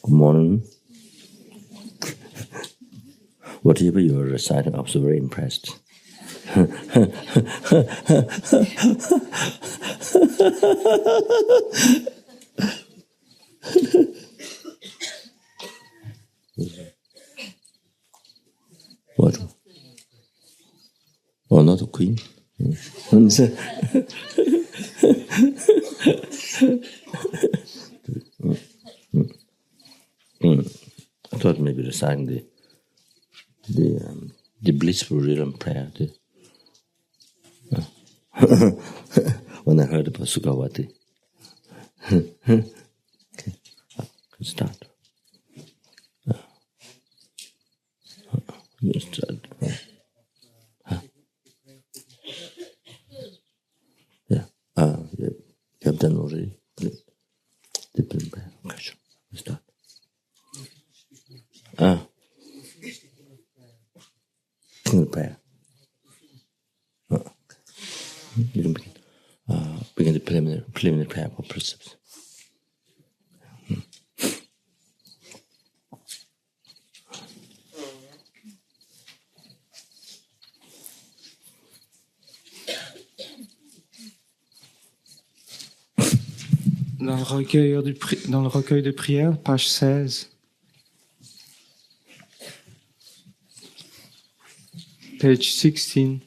Good morning. Whatever you are reciting, I'm so very impressed. What? Oh, not a queen. I thought maybe reciting the blissful rhythm prayer. When I heard about Sukhavati. Okay, can start. Start. Yeah. You have done already. The prayer. Okay, sure. Start. Prayer. You can begin the preliminary prayer for precepts. Dans le recueil de prières, page 16. Page 16.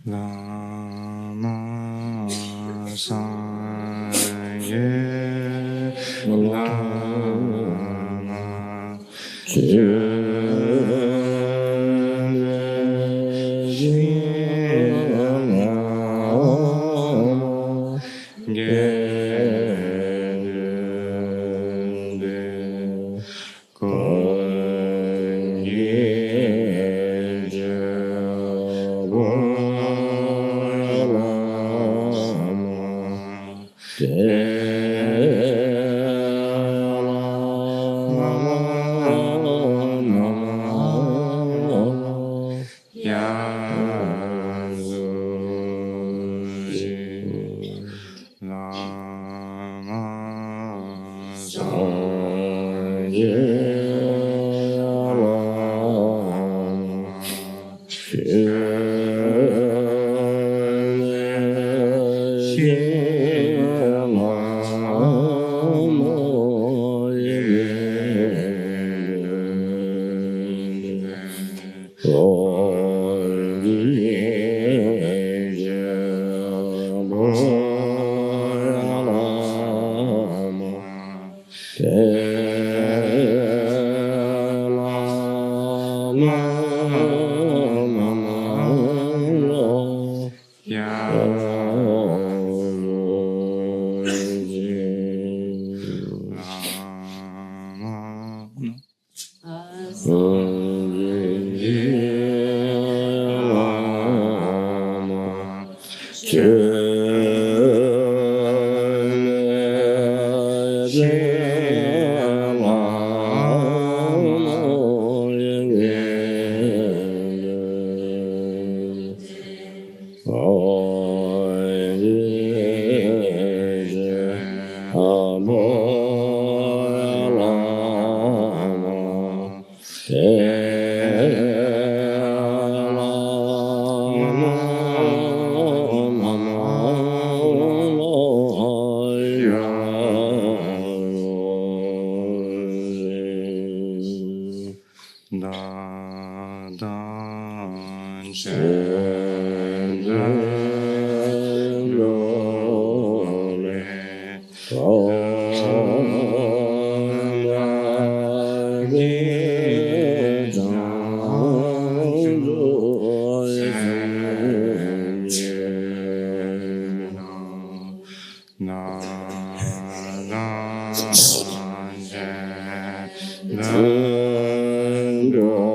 Lama Sangye Lama Go.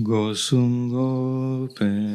Gosum gope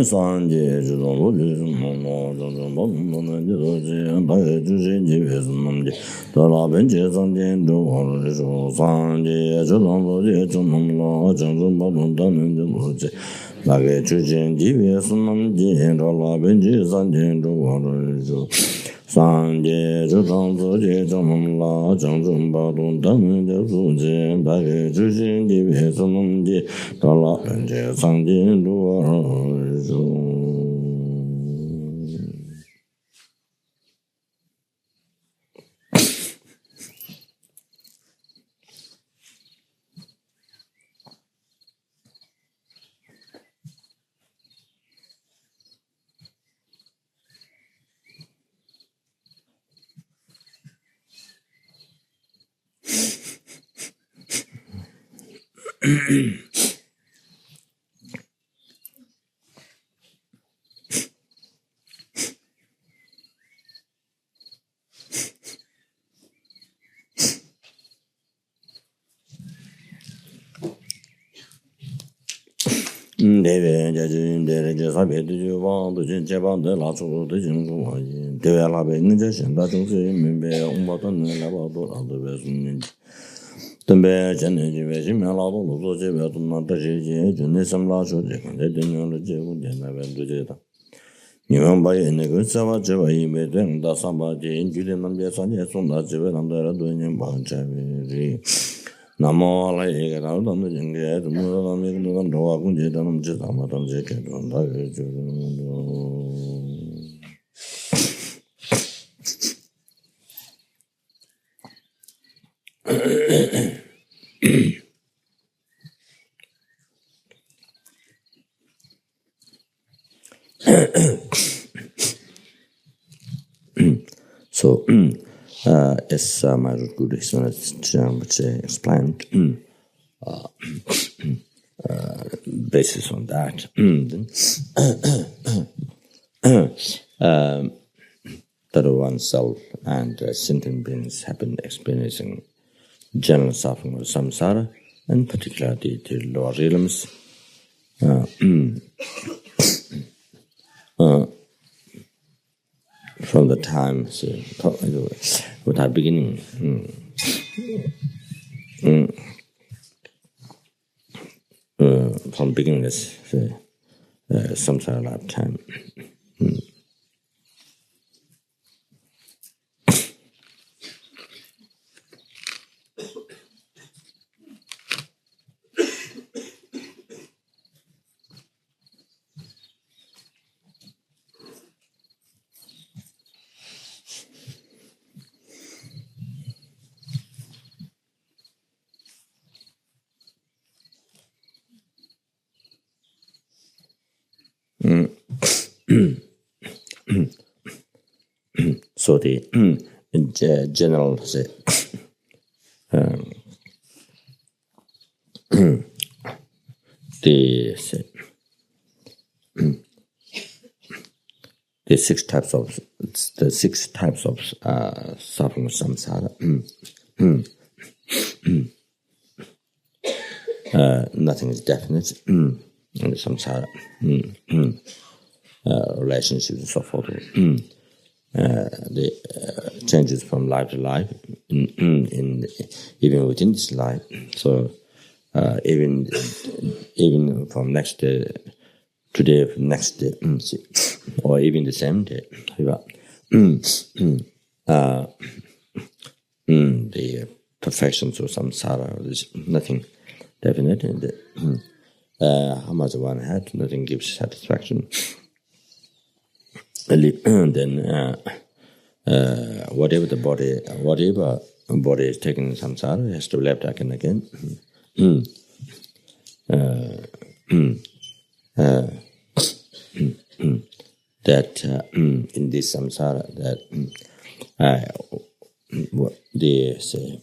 Sanje Judo Mono Bai Juji Dala Benji Sanjin Do Sanje Judo Junum Junum Balun Lage Chujin Jivi Sunam Jin Dala Benji Sanjin Do Sanje Judang Zoji Junum La Junum Balun Juji Lage Chujin Jivi Sunam Jin Dala Benji Sanjin Do Deve Jajin Dere Sabe du Wang du Jin Japan de La Chu de Jin Gu Yin Deve La Be Nin Shen Da Zhong Zhe Min Be Ong Ba Dun La Ba Du La De Be Sun Nin Dun Be Chen Ji Be Xin Mian La Du Lu Zu Jie Be Dun Na De Ji Jie Jun Ne Sam La Chu Jie Kan De Den Yang Le Jie Wu Dian Na Be Du Jie Da Ni Wang Ba Ye Ne Ge Sa Ba Jie Ba Yin Be Den Da Sam Ba Jie Yin Ju De Nam Jie San Jie Sun Da Jie Be Nam De La Du Yin Ba Jie Be Ri Namo la ega da da no jinge da mo da me no da ro gun je da no je da ma da je ke do da je ju So as my Guru explained, basis on that, that oneself and sentient beings have been experiencing general suffering of samsara, and particularly the lower realms. From the time, without beginning, from beginningless, samsara lifetime. So the general the six types of suffering of samsara. Nothing is definite in the samsara. Relationships and so forth. The changes from life to life, even within this life. So even from next day, today, next day, or even the same day. The perfections of samsara, there's nothing definite. How much one had, nothing gives satisfaction. Then whatever body is taken in samsara has to be left again and again. That in this samsara, that what they say,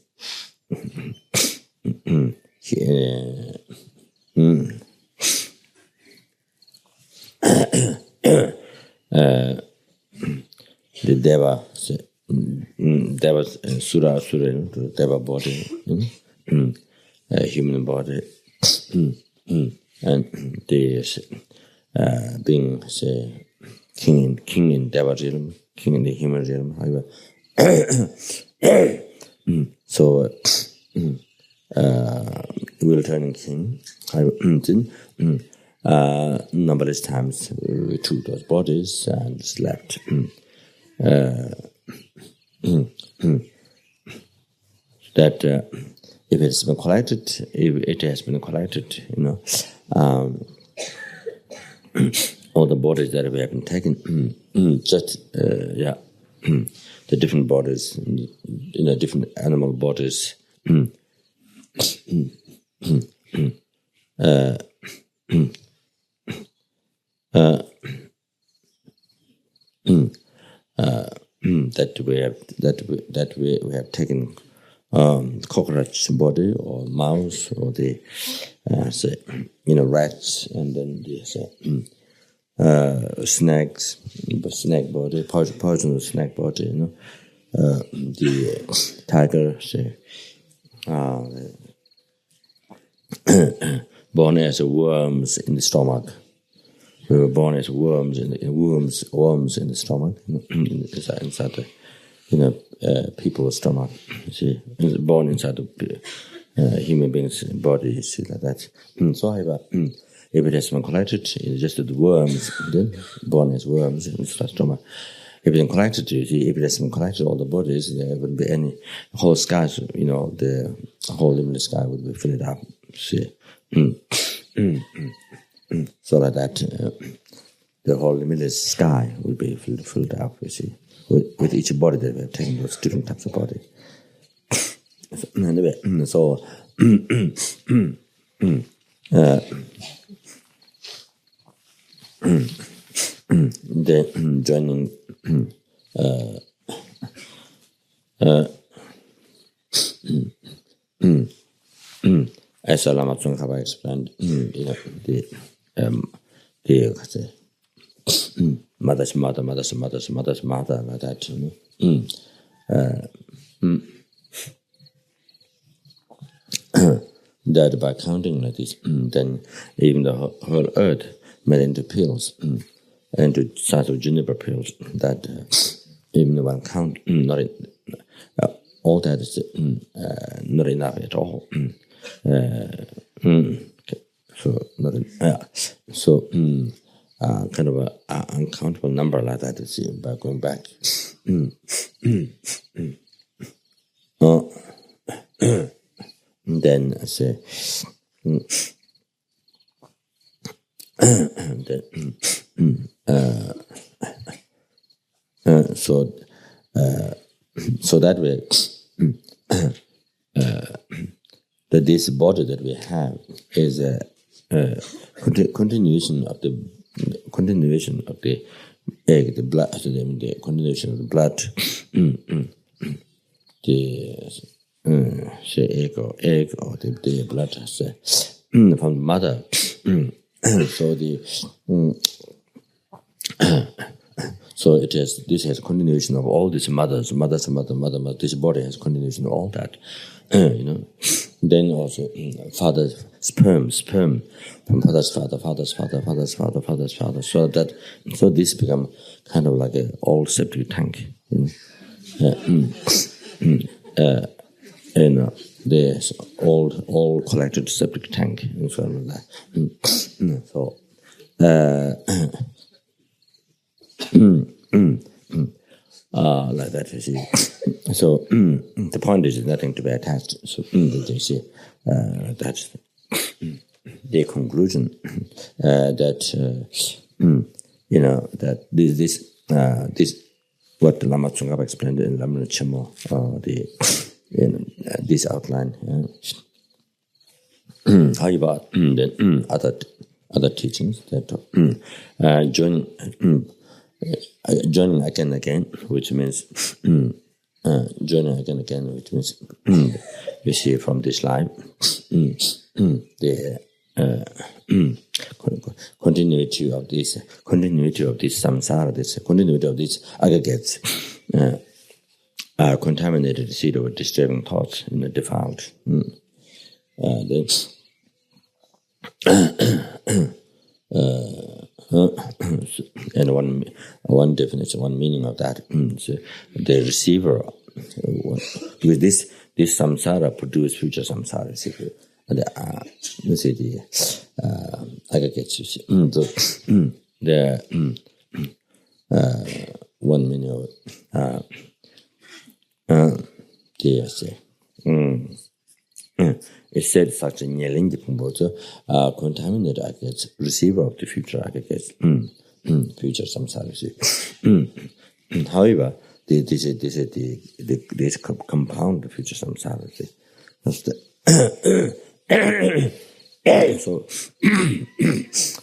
the Deva, Deva Sura, Deva body, human body, and the being say king in Deva realm, king in the human realm. So returning king. Numberless times we took those bodies and slept. That if it's been collected, if it has been collected, all the bodies that we have been taken, the different bodies, different animal bodies. That we have taken cockroach body or mouse or the rats, and then the snakes, snake body, poisonous snake body, the tiger, born as worms in the stomach. We were born as worms in the stomach, inside the people's stomach. See, born inside the human being's body, see, like that. So if it has been collected, it's just the worms, then born as worms in the stomach. If it's been collected, you see, if it has been collected, all the bodies, there wouldn't be any whole sky. The whole limitless sky would be filled up. See. So like that, the whole limitless sky will be filled up, you see, with each body that we have taken, those different types of body. So, the joining as Lama Tsongkhapa explained, the mother's mother, like that. That by counting like this, then even the whole earth made into pills, into size of juniper pills. That even one count, all that is not enough at all. So kind of an uncountable number like that, see, by going back. Then I say, so that way, that this body that we have is a continuation of the egg, the blood, the continuation of the blood, the egg or the blood from the mother. So it has. This has continuation of all these mother. This body has continuation of all that. Then also father's sperm from father's father. So this become kind of like an old septic tank. There's all collected septic tank and so on like that. So. Like that, you see. So the point is nothing to be attached. So they say that's the conclusion that that this what the Lama Tsongkhapa explained in Lamna Chemo, this outline. However, then other teachings that joining again, which means joining again, which means you see from this life the continuity of this samsara, this continuity of these aggregates, contaminated seed of disturbing thoughts in the defiled. And one definition, one meaning of that, the receiver, because this samsara produces future samsara. The aggregates. The one meaning of it said such a Nyelingi Pumbozo, contaminated aggregates, receiver of the future aggregates, future samsara. However, this compound the future samsara. That's the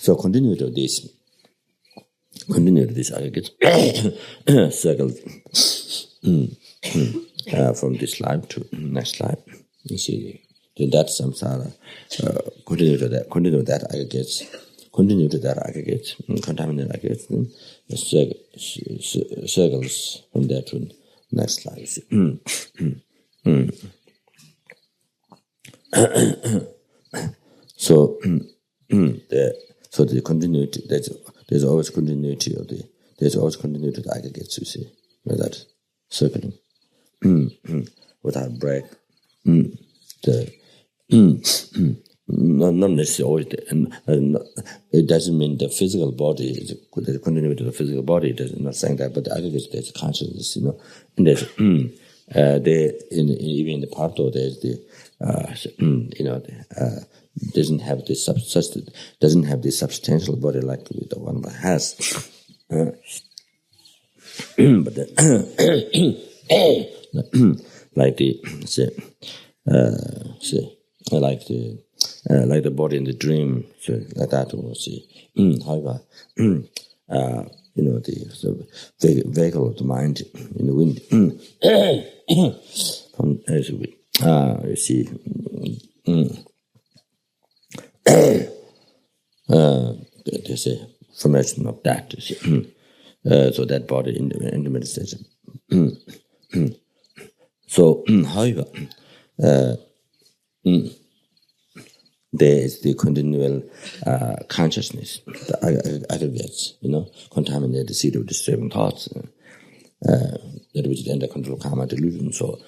so continue to this aggregate circle from this life to next life. You see, that samsara continue to that aggregates, contaminated aggregates, circles from there to next life. So the continuity, there's always continuity of the aggregates, you see, with that circling without break. Not necessarily, it doesn't mean the physical body is the continuity of the physical body. It is not saying that, but the aggregates, there's consciousness, and there's even in the parto, there's the doesn't have this substantial body like the one that has, but like the body in the dream, so like that we'll see. However, the vehicle of the mind in the wind. You see, there's a formation of that. You see. So that body in the meditation. So, however, there is the continual consciousness, the aggregates, contaminated seed of disturbing thoughts, that which is under control of karma delusion. So,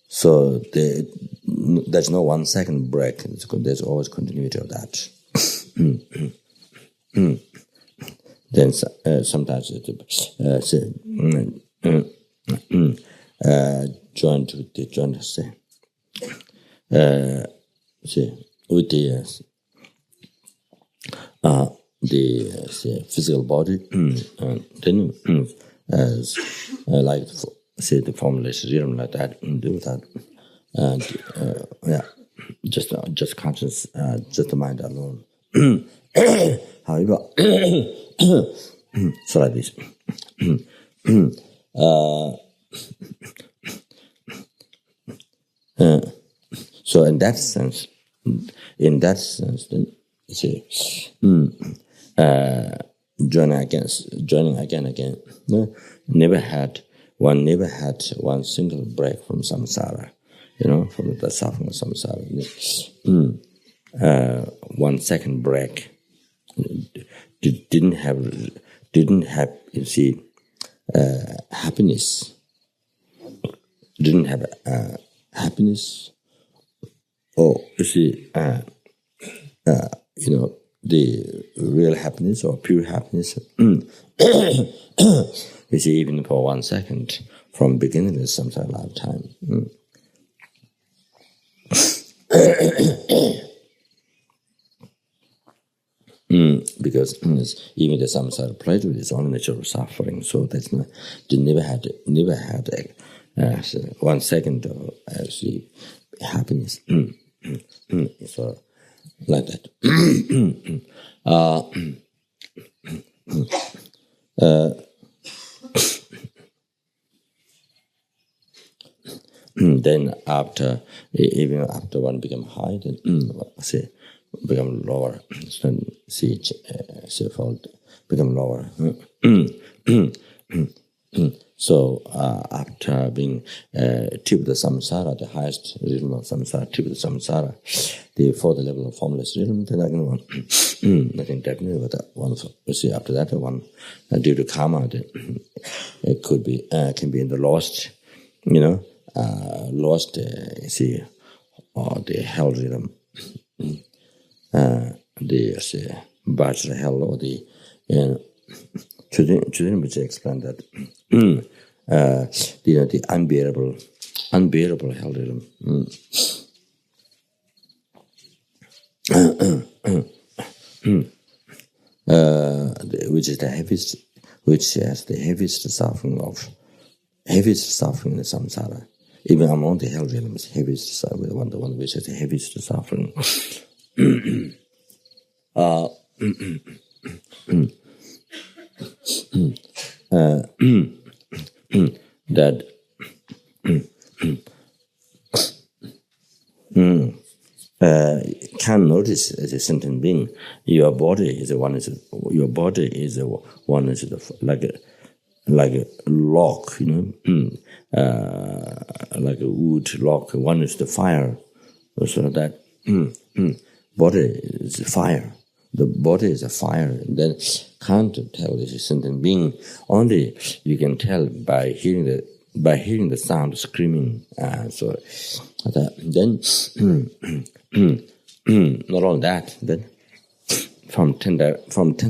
so there's no 1 second break. There's always continuity of that. Then sometimes it joined with the joint with the physical body, then like the formless realm like that, do that, and just conscious, just the mind alone. However, so like this. So in that sense, then you see, joining again. Never had one single break from samsara, from the suffering of samsara. 1 second break. Didn't have, you see, happiness. Didn't have happiness. Or, you see, the real happiness or pure happiness. You see, even for 1 second, from beginningless samsara lifetime. Because even the samsara played with its own natural suffering, so that's not. They never had 1 second of actually happiness. So like that. Then even after one become high, then become lower. So see, become lower. So after being tip the samsara, the highest rhythm of samsara, tip the samsara, the fourth level of formless rhythm, then again one, nothing definitely, but one, we see after that one, due to karma, it could be, can be in the lost, lost, the hell rhythm, the bachelor hell or the, Children which explain that the unbearable hell rhythm, which is the heaviest, which has the heaviest suffering in the samsara. Even among the hell rhythms, heaviest suffering, the one which has the heaviest suffering. That can notice as a sentient being, your body is like a lock, like a wood lock. One is the fire, so that body is fire. The body is a fire, and then can't tell this is sentient being. Only you can tell by hearing the sound screaming. So then, not only that, then from 10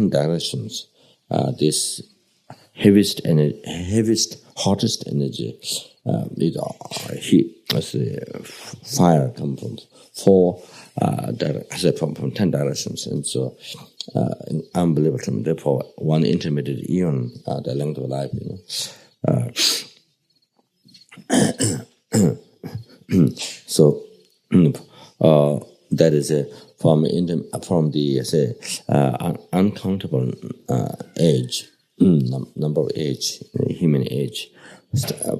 directions, this heaviest, hottest energy, heat as a fire comes from 4. From 10 directions, and so unbelievable. Therefore, one intermediate eon, the length of life, so that is from the uncountable age, number of age, human age.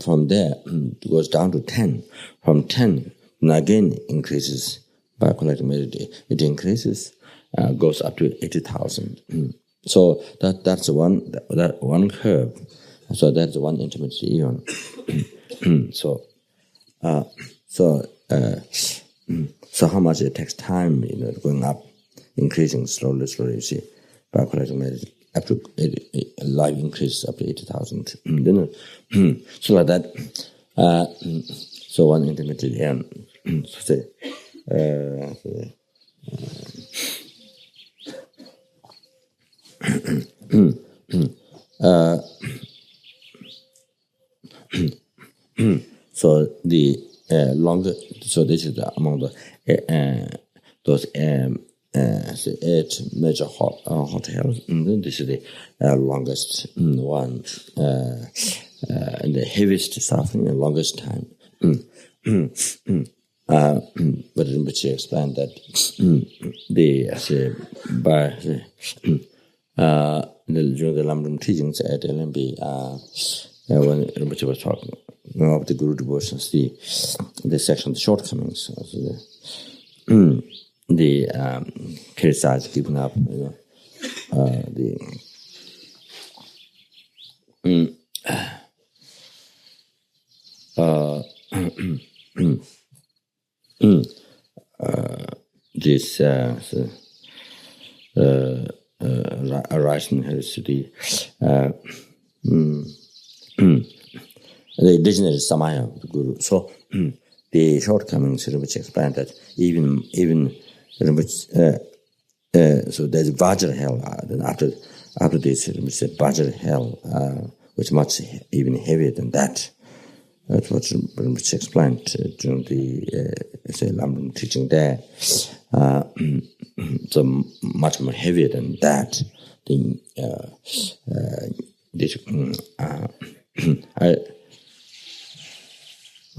From there, it goes down to 10. From 10, and again increases. By collecting meditation, it increases, goes up to 80,000. So that's one curve. So that's one intermediate eon. So how much it takes time, going up, increasing slowly. You see, by collecting meditation, up to life increases up to 80,000. So like that. So one intermediate eon. So the longer. So this is among the those 8 major hot hells. And then this is the longest one, and the heaviest suffering, the longest time. But in which he explained that during the Lamdam teachings at LMB, when Rinpoche was talking about the Guru devotions, the section of the shortcomings, the criticize, giving up, this arising heresy, the indigenous Samaya, the Guru. So the shortcomings, which explained that even so there's Vajra hell. Then after this, it's a Vajra hell, which is much even heavier than that. That's what Rinpoche explained during the Lamdam teaching there. So much more heavier than that.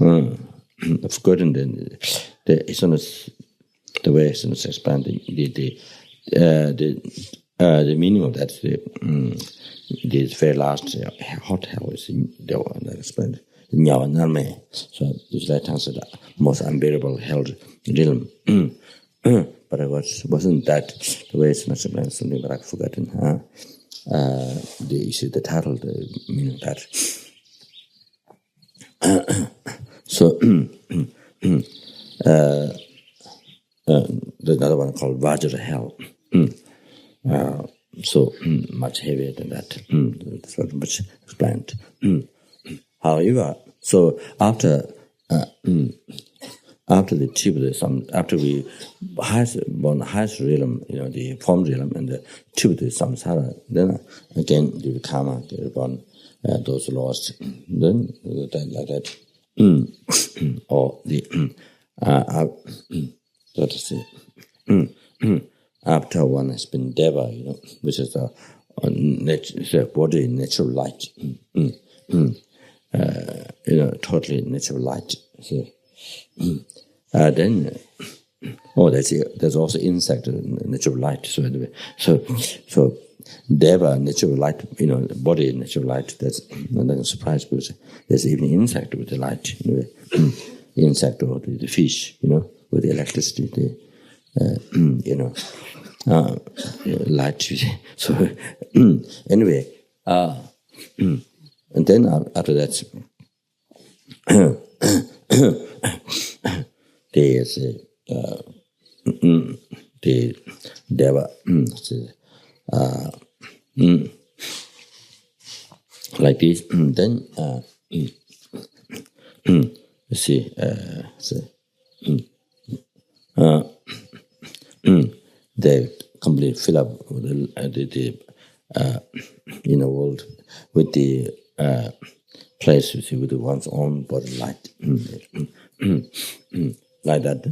I've forgotten the way it's expanding the meaning of that. The very last hot hell is the one that explained. So this right answer the most unbearable hell realm. But it wasn't that the way it's explained, something that I've forgotten. the title, the meaning that. So there's another one called Vajra Hell. So much heavier than that. That's very much explained. However, so after the Tibetan, after we born the highest realm, the form realm and the Tibetan samsara, then again the karma, they reborn those lost. Then like that, or the let us say, after one has been deva, which is the body natural light, totally natural light. So, then, there's also insect natural light. So anyway, so deva natural light, body natural light. That's not a surprise because there's even insect with the light. Insect or the fish, with the electricity, light. So anyway, and then after that, there's the deva, like this. Then you see, they completely fill up with the inner world with the place, you see, with one's own body light, like that.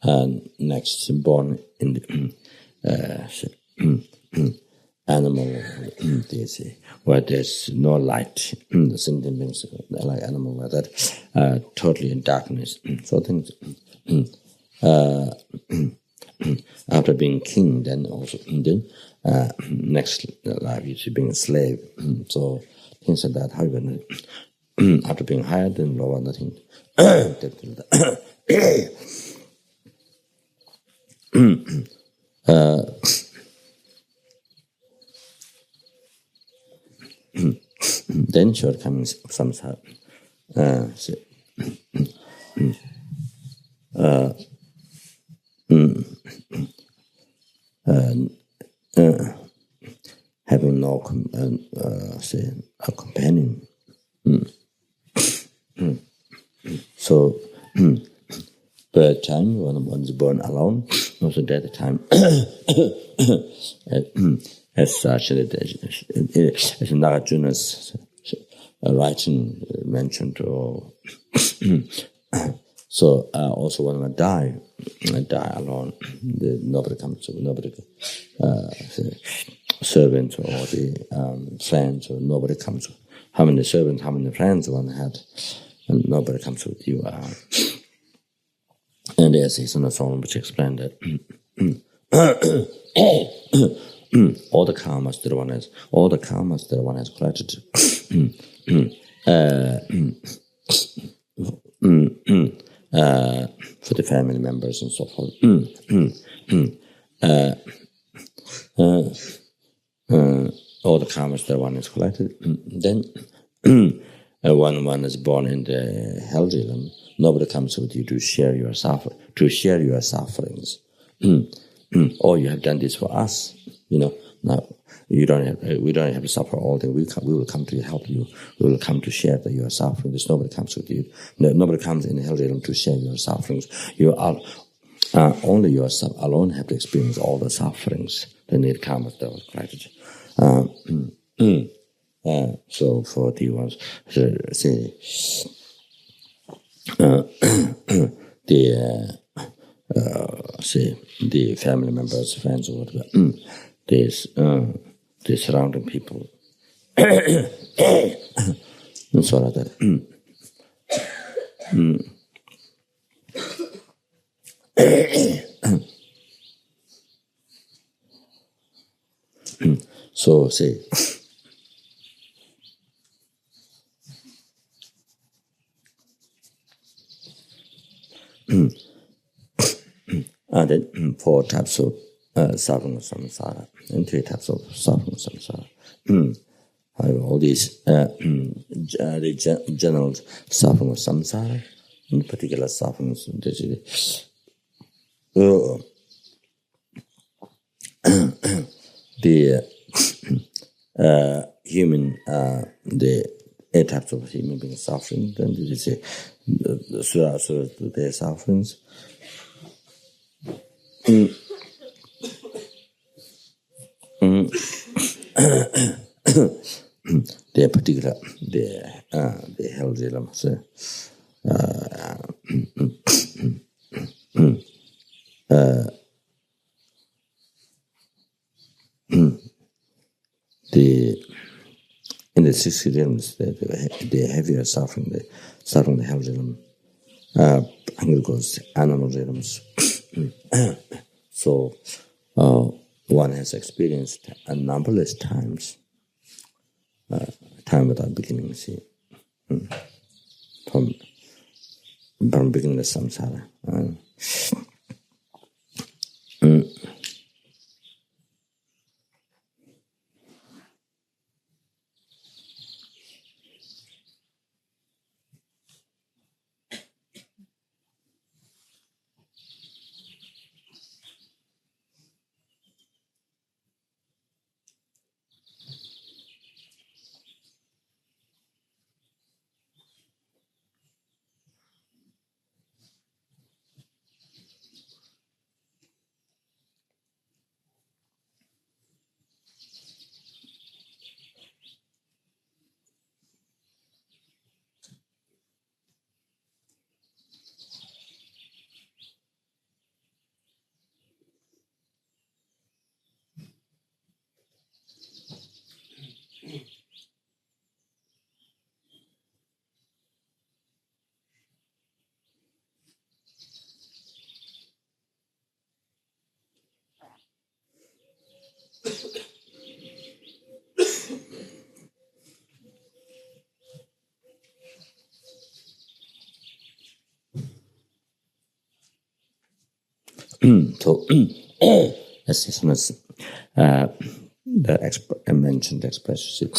And next, born in the animal, they say, where there's no light, the sentient beings like animal like that, totally in darkness. So things. After being king, then also next life you see being a slave. So things like that. However, after being higher, then lower, nothing. Then shortcomings of samsara. Having no a companion. So by the time when one is born alone, also at the time as such, as Nagarjuna's writing mentioned, or so also when I die alone, nobody comes to, nobody servant or the friends, or nobody comes to. How many servants, how many friends one had, and nobody comes with you. And there's a song which explained that all the karmas that one has collected for the family members and so forth. All the karmas that one has collected, then when one is born in the hell realm, nobody comes with you to share your sufferings. Oh, you have done this for us, Now we don't have to suffer all day. We will come to help you. We will come to share your sufferings. Nobody comes with you. Nobody comes in the hell realm to share your sufferings. You are only yourself alone have to experience all the sufferings. The need karma that was created. So for the ones, say, the family members, friends, or whatever, the surrounding people, and so like that. So say. And then 4 types of suffering of samsara, and 3 types of suffering of samsara. All these the general suffering of samsara, in particular suffering the human, the 8 types of human being suffering, then there is their sufferings. The particular the health elements, in the 6 realms, the heavier suffering, the health realm, aggregates, animal realms. So one has experienced a numberless times, time without beginning, see, from beginningless samsara. So, as soon as I mentioned expression,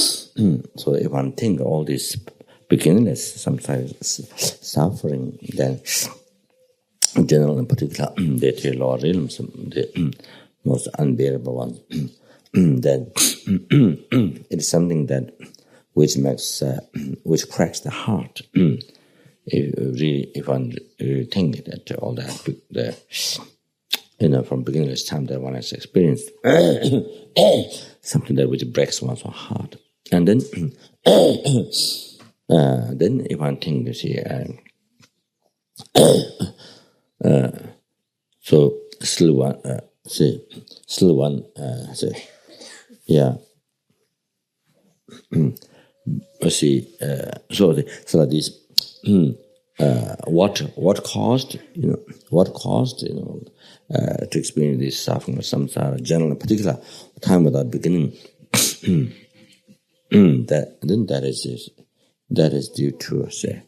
so if one think all this beginningless, sometimes suffering, then general in particular, the 3 lower realms, the most unbearable one, then it is something that which which cracks the heart. If one think that all that from beginningless time that one has experienced, something that which breaks one's heart, and then if one think, you see, so still one, yeah. See, so this, what caused, to experience this suffering of samsara, general in particular, time without beginning. That is due to, say,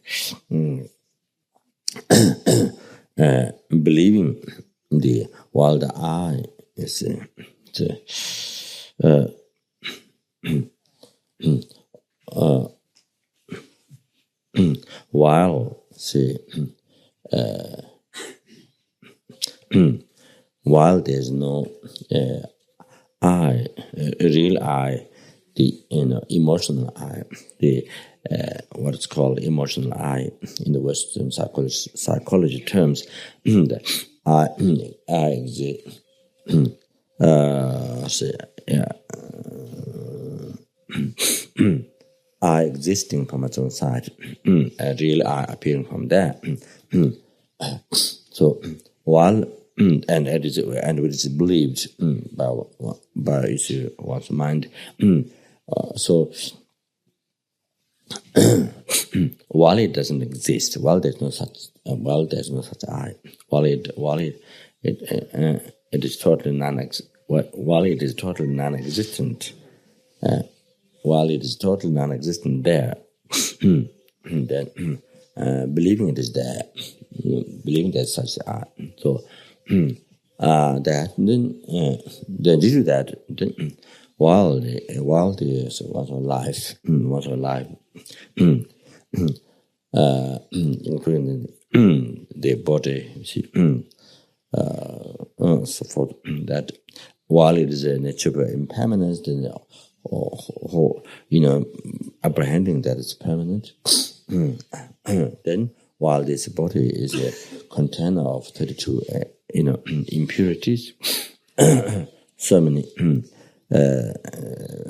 believing while the I is while, say, while there's no I, real I, the emotional I, the what is called emotional I in the Western psychology terms, that I exist. I existing from its own side, a real I appearing from there. So while and it is believed by one's mind. So while it doesn't exist, while there's no such I, while it is totally while it is totally non-existent, while it is totally non-existent there, then. Believing it is there, believing there's such I. So that then due to that, then while the was alive, including the body, you see, so for that, while it is a nature of impermanence, then or apprehending that it's permanent, then while this body is a container of 32 impurities, so many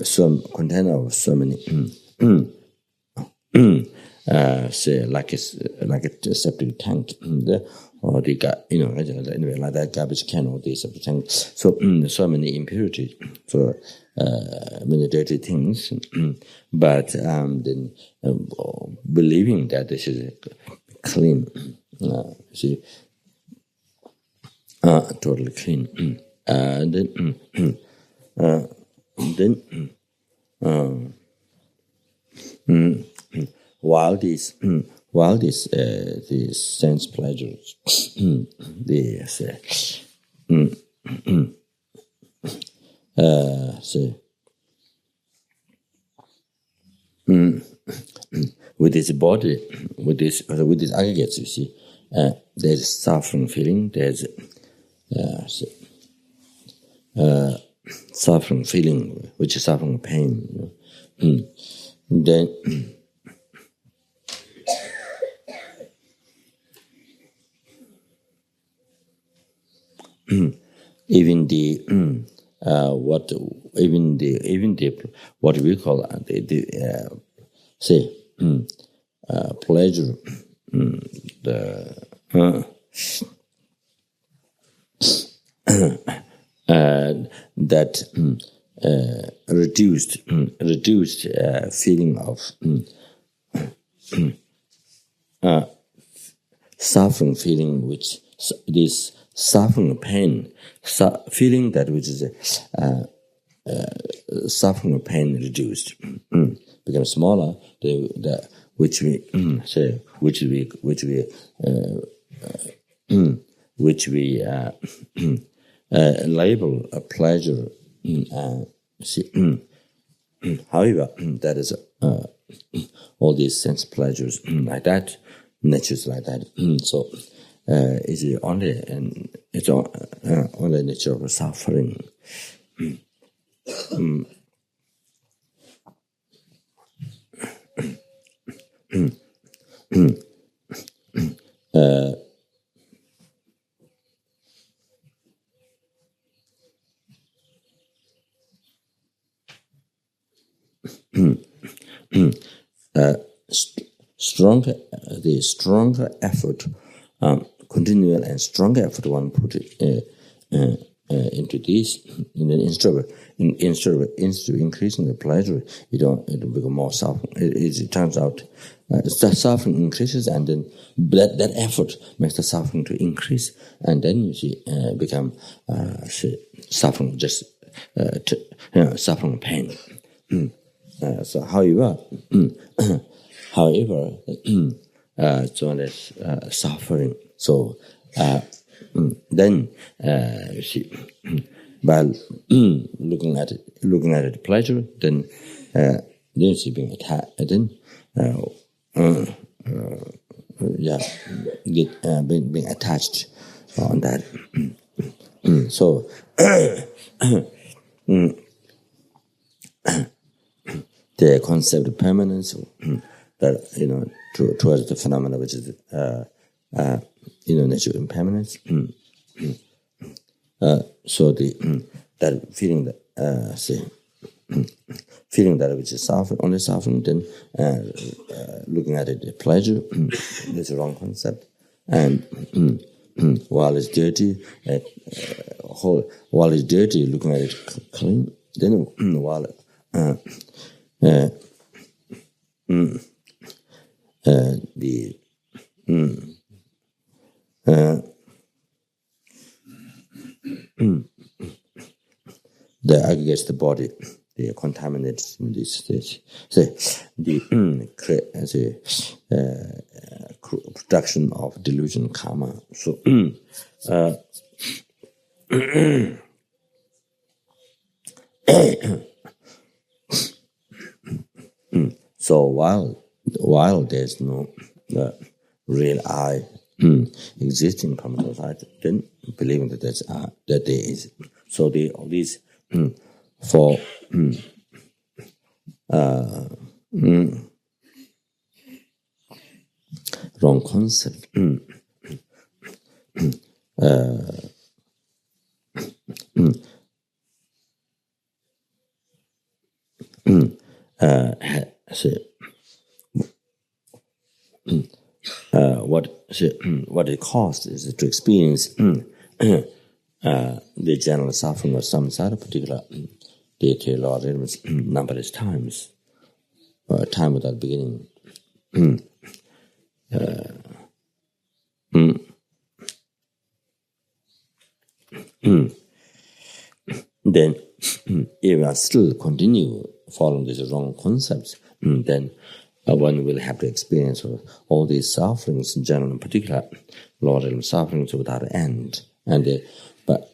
some container of so many say like a septic tank, or the anyway, like that garbage can or the septic tank. So so many impurities, so many dirty things, but then believing that this is clean, see, totally clean, and then while these sense pleasures, with this body, with these aggregates, you see, there's suffering feeling, there's suffering feeling, which is suffering pain. Then even the what we call pleasure, that reduced feeling of suffering feeling, which this suffering pain, feeling that which is suffering pain reduced, becomes smaller. Which we label a pleasure. However, that is all these sense pleasures like that, natures like that. So is only only nature of suffering. The stronger effort, continual and stronger effort one put into this, and then instead of increasing the pleasure, it become more suffering. It turns out the suffering increases, and then that effort makes the suffering to increase, and then you see become suffering, just suffering pain. So however, it's only suffering. So then you see, by looking at it pleasure, then you see being attached, then being attached on that. So the concept of permanence, that towards the phenomena which is nature impermanence. So that feeling that feeling that which is suffering, only suffering, then looking at it a pleasure, that's a wrong concept. And while it's dirty, looking at it clean, then while the aggregates, the body, they are contaminated in this stage. So the production of delusion karma. So So while there's no real I existing from the side, then believing that that there is. So all these four wrong concept what it costs is to experience the general suffering of samsara, particular detail or elements, numberless times, time without beginning. Then, if I still continue following these wrong concepts, then one will have to experience all these sufferings, in general, in particular, lower realm sufferings without end. And but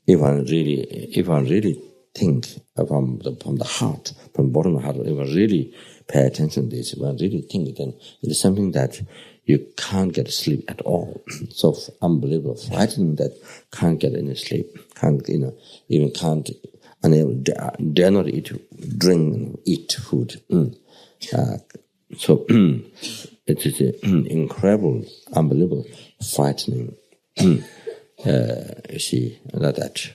if I really think from the heart, from the bottom of the heart, if I really pay attention to this, if I really think, then it is something that you can't get sleep at all. So unbelievable, frightening that can't get any sleep, even can't, unable, dare not eat food. So it is incredible, unbelievable, frightening. You see that.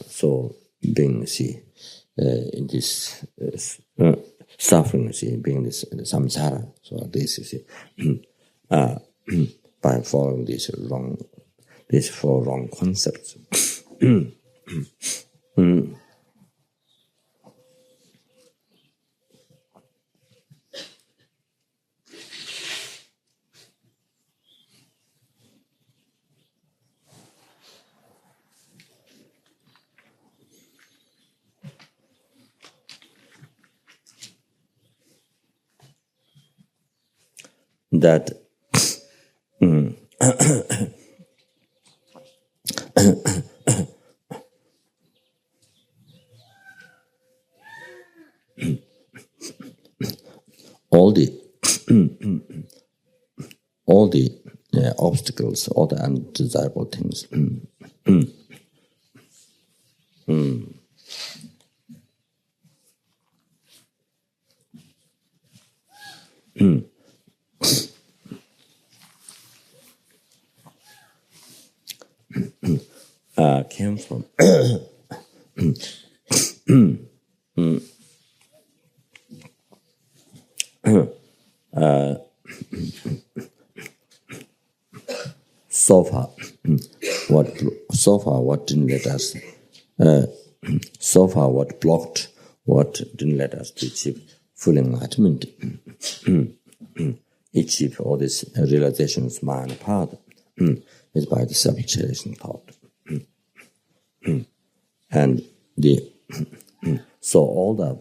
So being in this suffering, being this samsara. So this is by following these four wrong concepts. That all the obstacles, all the undesirable things came from so far what didn't let us so far what blocked, what didn't let us to achieve full enlightenment, achieve all this realizations mind part is by the self-chasing thought. And so all the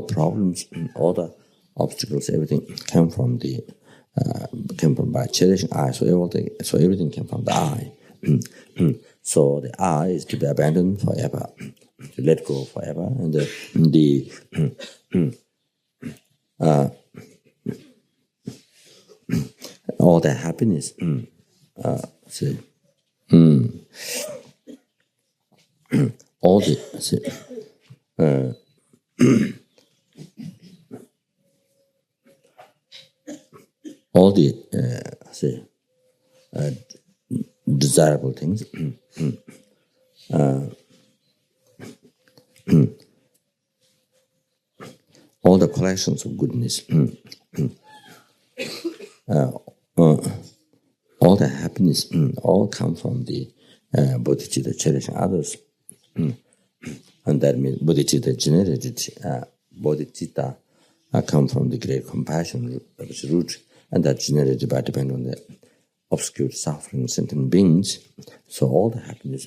problems, all the obstacles, everything came from by cherishing I. So everything came from the I. So the I is to be abandoned forever, to let go forever, and all the happiness. All the desirable things, all the collections of goodness, all the happiness, all come from the bodhicitta cherishing others. And that means bodhicitta generated, bodhicitta come from the great compassion root, and that generated by depending on the obscure suffering sentient beings. So all the happiness,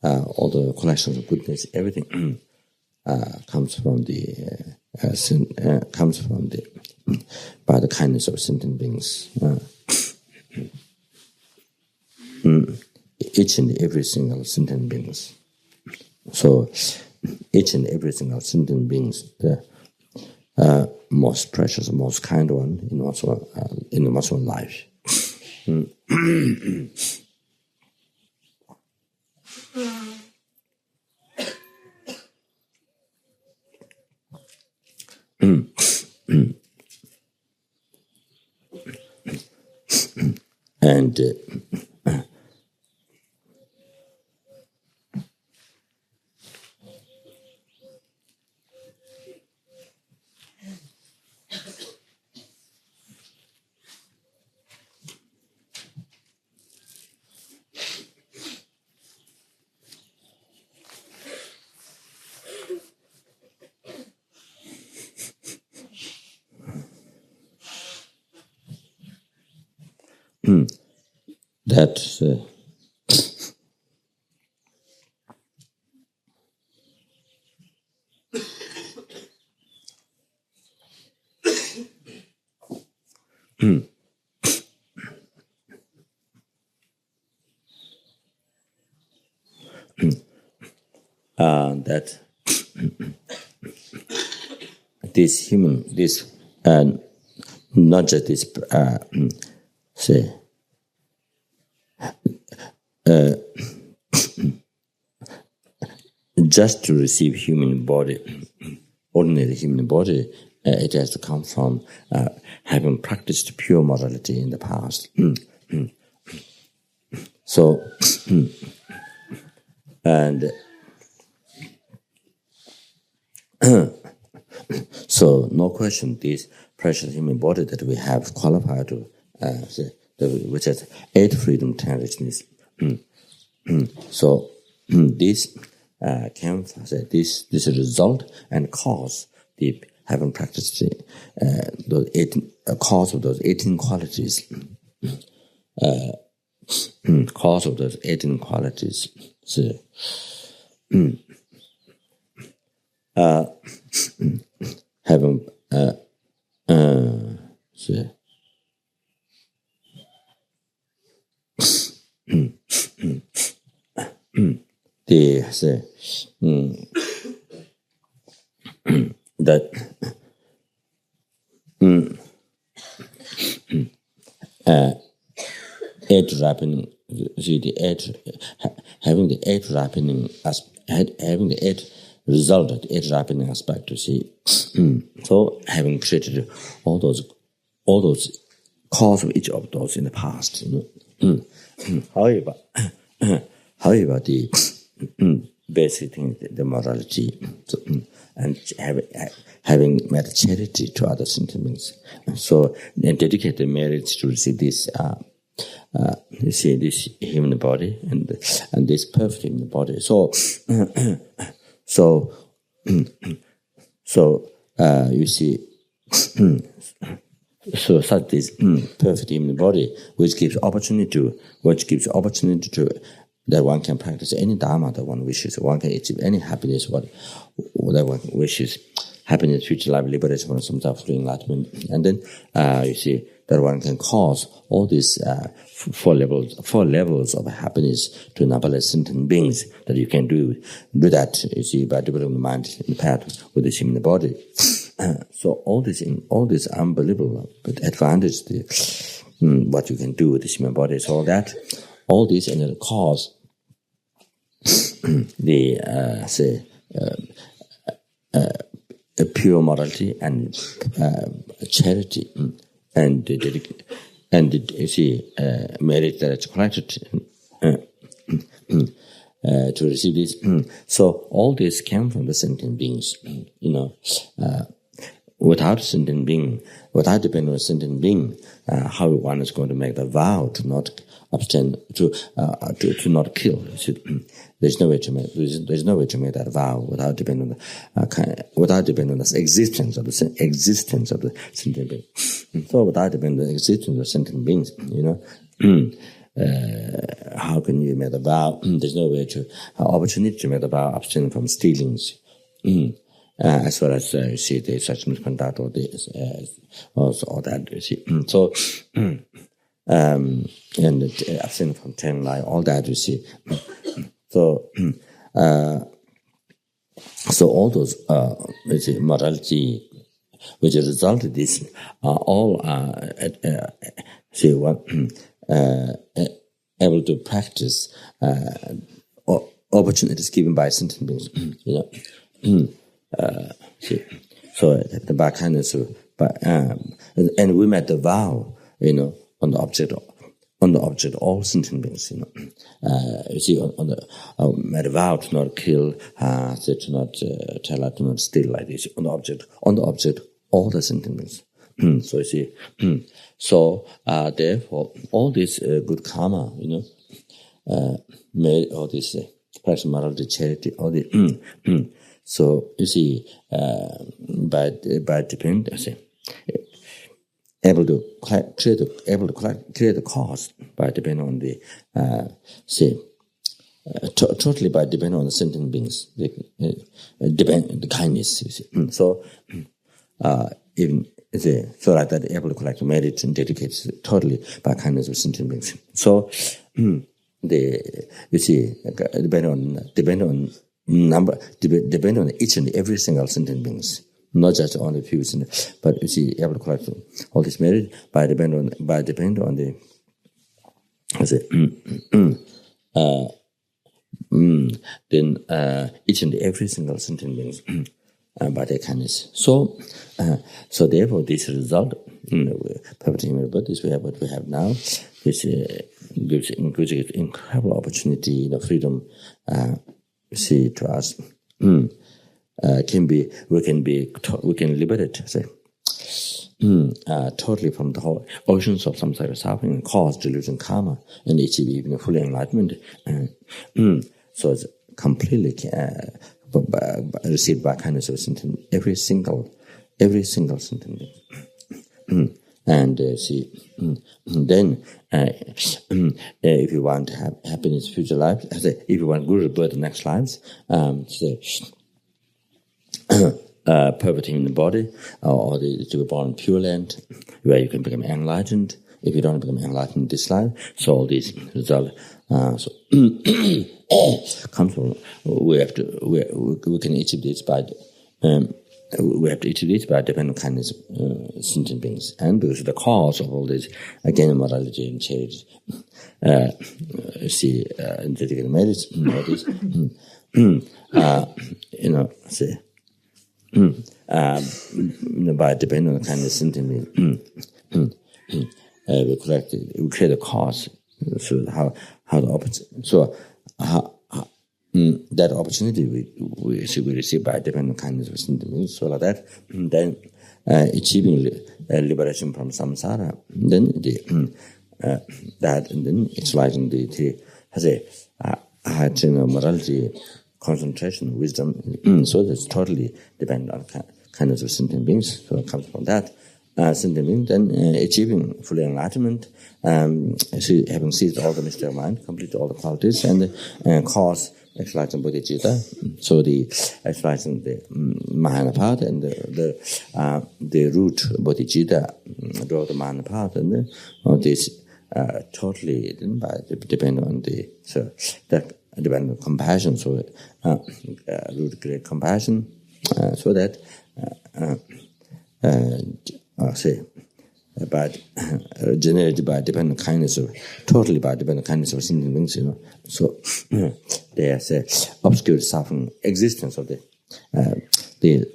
all the collections of goodness, everything comes from by the kindness of sentient beings. each and every single sentient beings. So each and every single sentient beings, the most precious, most kind one in one's own life. And that that this human, this not just this say just to receive human body, ordinary human body, it has to come from having practiced pure morality in the past. So, and so no question, this precious human body that we have qualified to, which has 8 freedom, 10 richness. So this can this result and cause the having practiced those 18 cause of those 18 qualities. Cause of those 18 qualities. So, having that eight ripening, see the eight, having the eight ripening having the eight result, the eight ripening aspect, you see. So having created all those cause of each of those in the past. However, the basic thing, the morality, so, and having made charity to other sentiments, so and dedicate the merits to receive this. You see this human body and this perfect human body. So, you see. So such this perfect human body, which gives opportunity to that one can practice any dharma that one wishes, one can achieve any happiness that one wishes, happiness, future life, liberation from samsara, full enlightenment, and then you see that one can cause all these four levels of happiness to numberless sentient beings. That you can do that, you see, by developing the mind in the path with this human body. So all this unbelievable advantage, what you can do with this human body. So that all this and the cause the pure morality and charity and you see merit that is collected to receive this. So all this came from the sentient beings, Without sentient being, without depending on a sentient being, how one is going to make the vow to not abstain, to not kill? There's no way to make that vow without depending on the existence of the sentient being. So without depending on the existence of sentient beings, how can you make the vow? There's no way to opportunity to make the vow abstain from stealings. As well as you see the such misconduct or this, also all that you see. So and absent from ten life, all that you see. So, so all those morality which result in this are all able to practice opportunities given by sentient beings. So by kindness, and we made the vow, on the object of all sentient beings. You see, on the made a vow to not kill, to not tell her to not steal, like this. On the object, all the sentient beings. So you see, so therefore, all this good karma, made all this practice morality, charity, all the. So you see, by depending, able to create the cause by depending on the totally by depending on the sentient beings, the kindness. You see. So even so like that, able to collect merit and dedicate totally by kindness of sentient beings. So you see, depending on number, depending on each and every single sentient beings. Not just only few, but you see, able to collect all this merit by depending on the then each and every single sentient beings by their kindness. So therefore, this result, perpetuating but this we have what we have now, which gives incredible opportunity, freedom, see to us. We can liberate, totally from the whole oceans of samsara suffering, cause, delusion, karma, and achieve even full enlightenment. So it's completely received by kindness of sentient, every single sentient. And then if you want to have happiness, future lives, if you want good rebirth, the next lives, perverting the body, or to be born in Pure Land, where you can become enlightened. If you don't become enlightened in this life, so all these result. Comes from we can achieve this by we have to achieve this by dependent kindness of sentient beings, and because the cause of all this, again, morality and charity, dedicated merits, all this, by depending on the kind of sentiment, we create a cause. So how the opposite. So that opportunity we receive by depending on kindness of sentiment. So like that, then achieving liberation from samsara. Then that, and then exercising the morality, concentration, wisdom. So that's totally dependent on kindness of sentient beings. So it comes from that. Sentient beings, then achieving full enlightenment, having seized all the mystery of mind, completed all the qualities, and cause exercising bodhicitta. So the exercising the Mahayana path and the root bodhicitta, draw the Mahayana path, and this totally depend on that depend on compassion. So root great compassion, so that by generated by dependent kindness of totally by dependent kindness of sentient beings, So there's a obscure suffering existence of the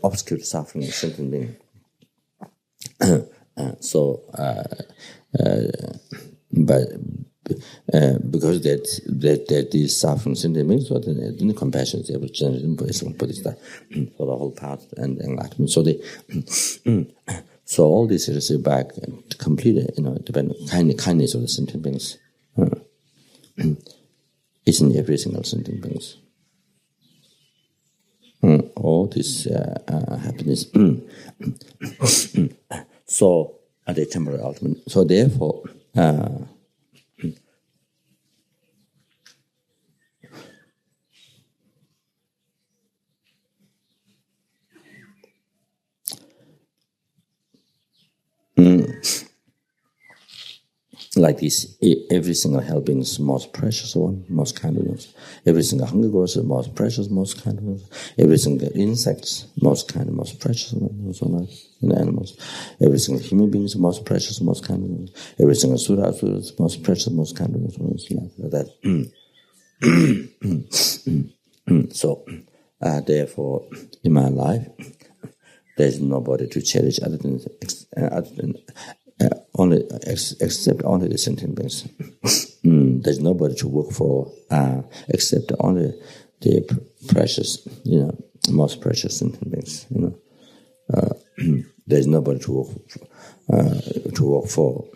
obscure suffering of sentient being. Because that is suffering sentient beings, so then the compassion is able to generate bodhicitta for the whole path and enlightenment. So so all this is received back completely, depending on kindness of the sentient beings. It's in every single sentient beings. All this happiness. So at the temporary ultimate. So therefore, like this, every single helping is most precious one, most kindness. Every single hunger goes is most precious, most kindness. Every single insects, most kind, most precious one, also like in animals. Every single human being is most precious, most kindness. Every single sura is most precious, most kindness. Like that. So, therefore, in my life, there's nobody to cherish other than only except only the sentient beings. There's nobody to work for except only the precious, most precious sentient beings. There's nobody to work for.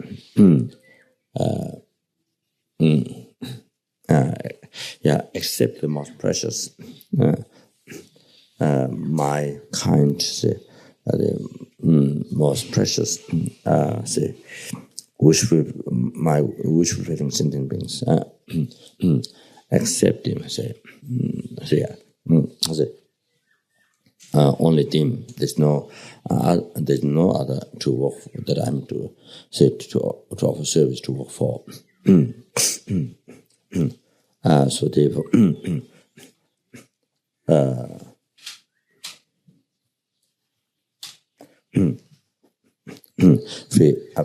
Except the most precious. My kind, the most precious, my wish fulfilling sentient beings, accept him. Only them. There's no other to work for, that I'm to offer service to work for. So therefore.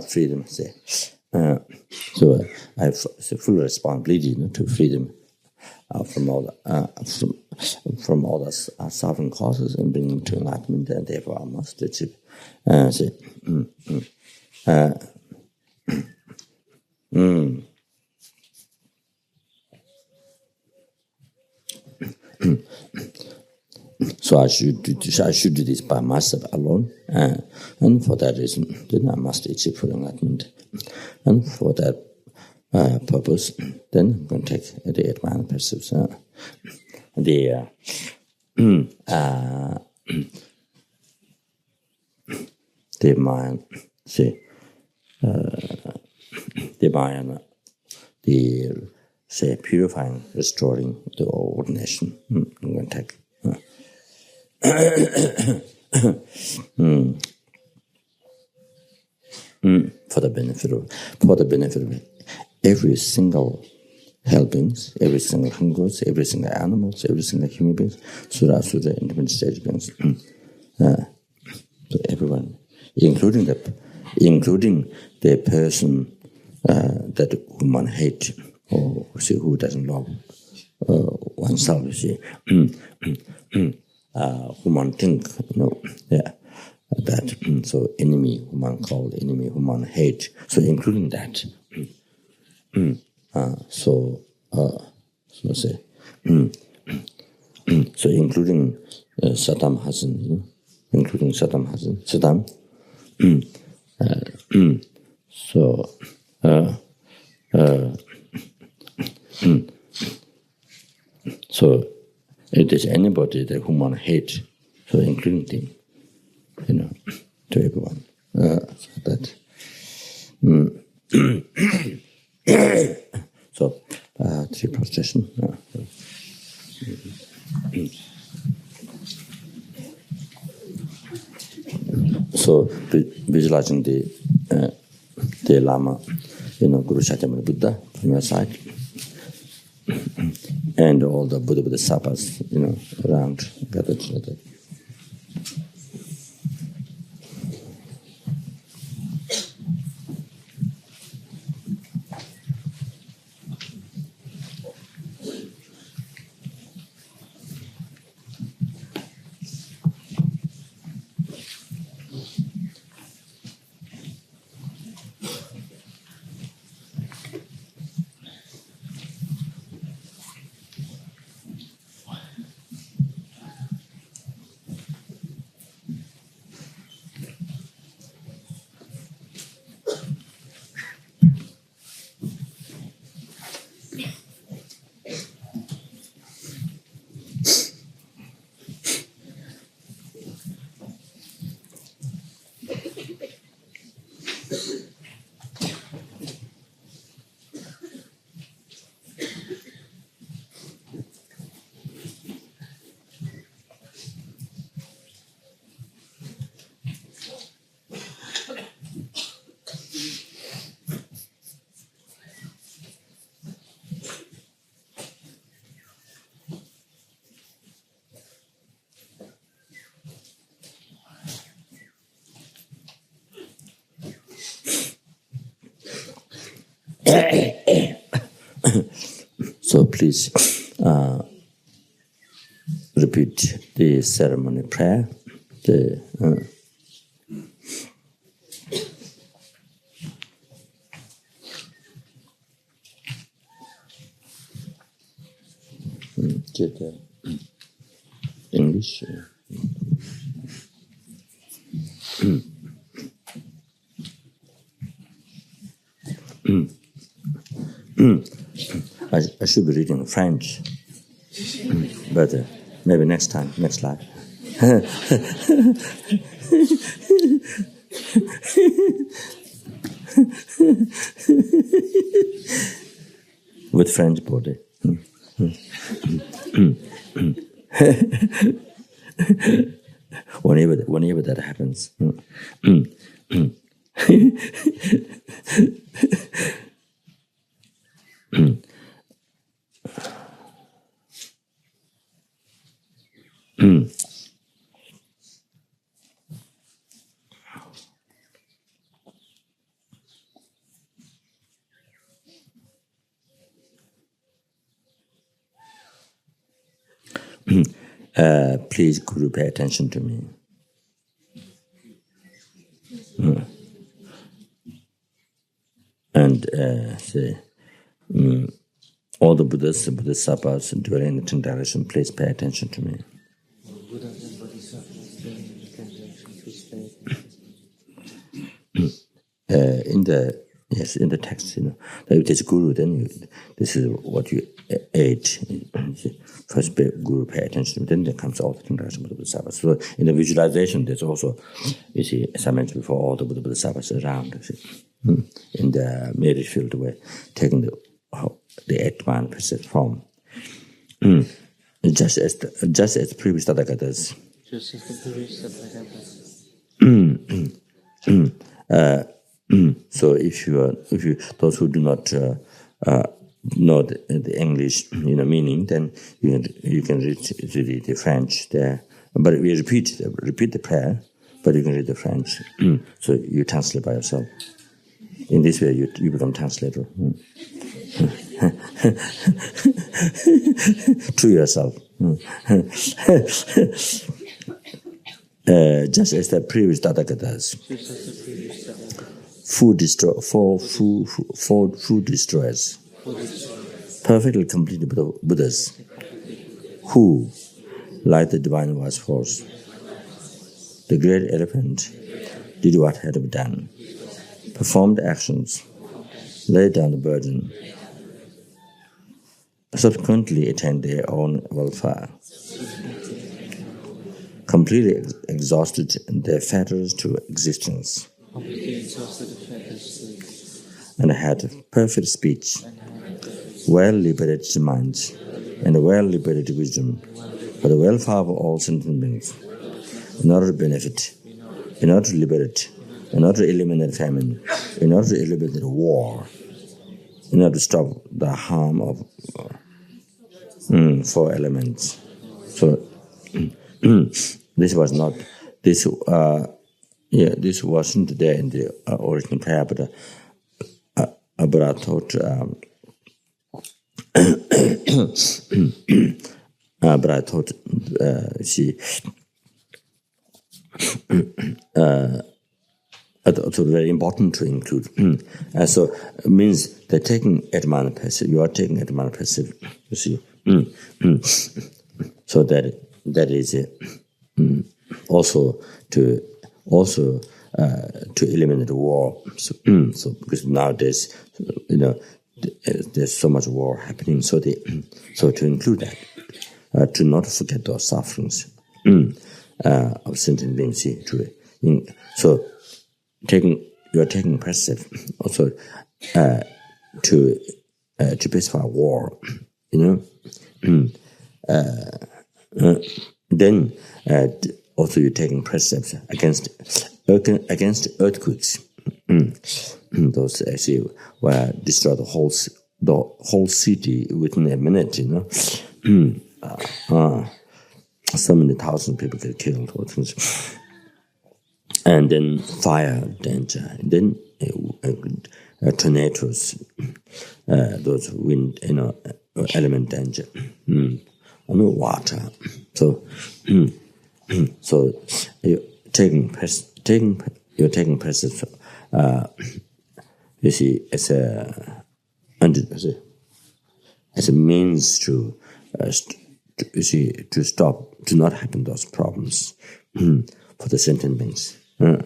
Freedom. So I have full responsibility to freedom from all the suffering causes and bring them to enlightenment, and therefore I must achieve. So I should do this by myself alone, and for that reason, then I must achieve full enlightenment. And for that purpose, then I'm going to take the 8 minor precepts. The mind, the Mahayana, purifying, restoring the ordination. I'm going to take. For the benefit of every single helpings, every single hungers, every single animals, every single human beings, sura, independent stage beings, to everyone, including the person that whom one hate or who doesn't love oneself. Whom one think, that so enemy whom one call enemy, whom one hate. So including that. So including Saddam Hussein, including Saddam Hussein, so it is anybody that whom one hate, so including them, to everyone. So that. So, 3 prostration. So, visualizing the Lama, Guru Shakyamuni Buddha from your side, and all the Buddha Sapas, around, gathered together. So please repeat the ceremony prayer. English. I should be reading French, but maybe next time, next life. With French body. Whenever that happens. Please, Guru, pay attention to me. And say, all the Buddhas, the Bodhisattvas dwelling in the 10th direction, please pay attention to me. In the text, if it is Guru, then this is what you ate. First, Guru, pay attention to me. Then there comes all the 10th direction of the Bodhisattvas. So in the visualization, there's also, you see, as I mentioned before, all the Bodhisattvas around. You see, in the mirror field, way, taking the 8-man precepts from. Just as the previous Tathagatas. Just as the previous Tathagatas. So if you those who do not know the English meaning, then you can read the French there. But we repeat the prayer, but you can read the French. So you translate by yourself. In this way, you become translator. To yourself. Just as the previous Tathagatas. Food destroyers. Perfectly complete Buddhas who, like the divine wise force, the great elephant, did what had to be done, performed actions, laid down the burden, subsequently attained their own welfare, completely exhausted their fetters to existence, and had perfect speech, well-liberated minds, and well-liberated wisdom for the welfare of all sentient beings, in order to benefit, in order to liberate, in order to eliminate famine, in order to eliminate war, in order to stop the harm of 4 elements. So this was not this. This wasn't there in the original prayer, but I thought. But I thought I thought it was very important to include. So it means that taking Atmana passive, you are taking Atmana passive. You see, so that is also to eliminate war. So because nowadays, there's so much war happening. So to include that, to not forget those sufferings of sentient beings. So you are taking Precepts also to pacify war. Then also you're taking Precepts against earthquakes. Those actually will destroy the whole city within a minute. So many thousand people get killed. And then fire danger, and then tornadoes, those wind, element danger, water. So, so you're taking precepts, you see, as a means to stop, to not happen those problems for the sentient beings, to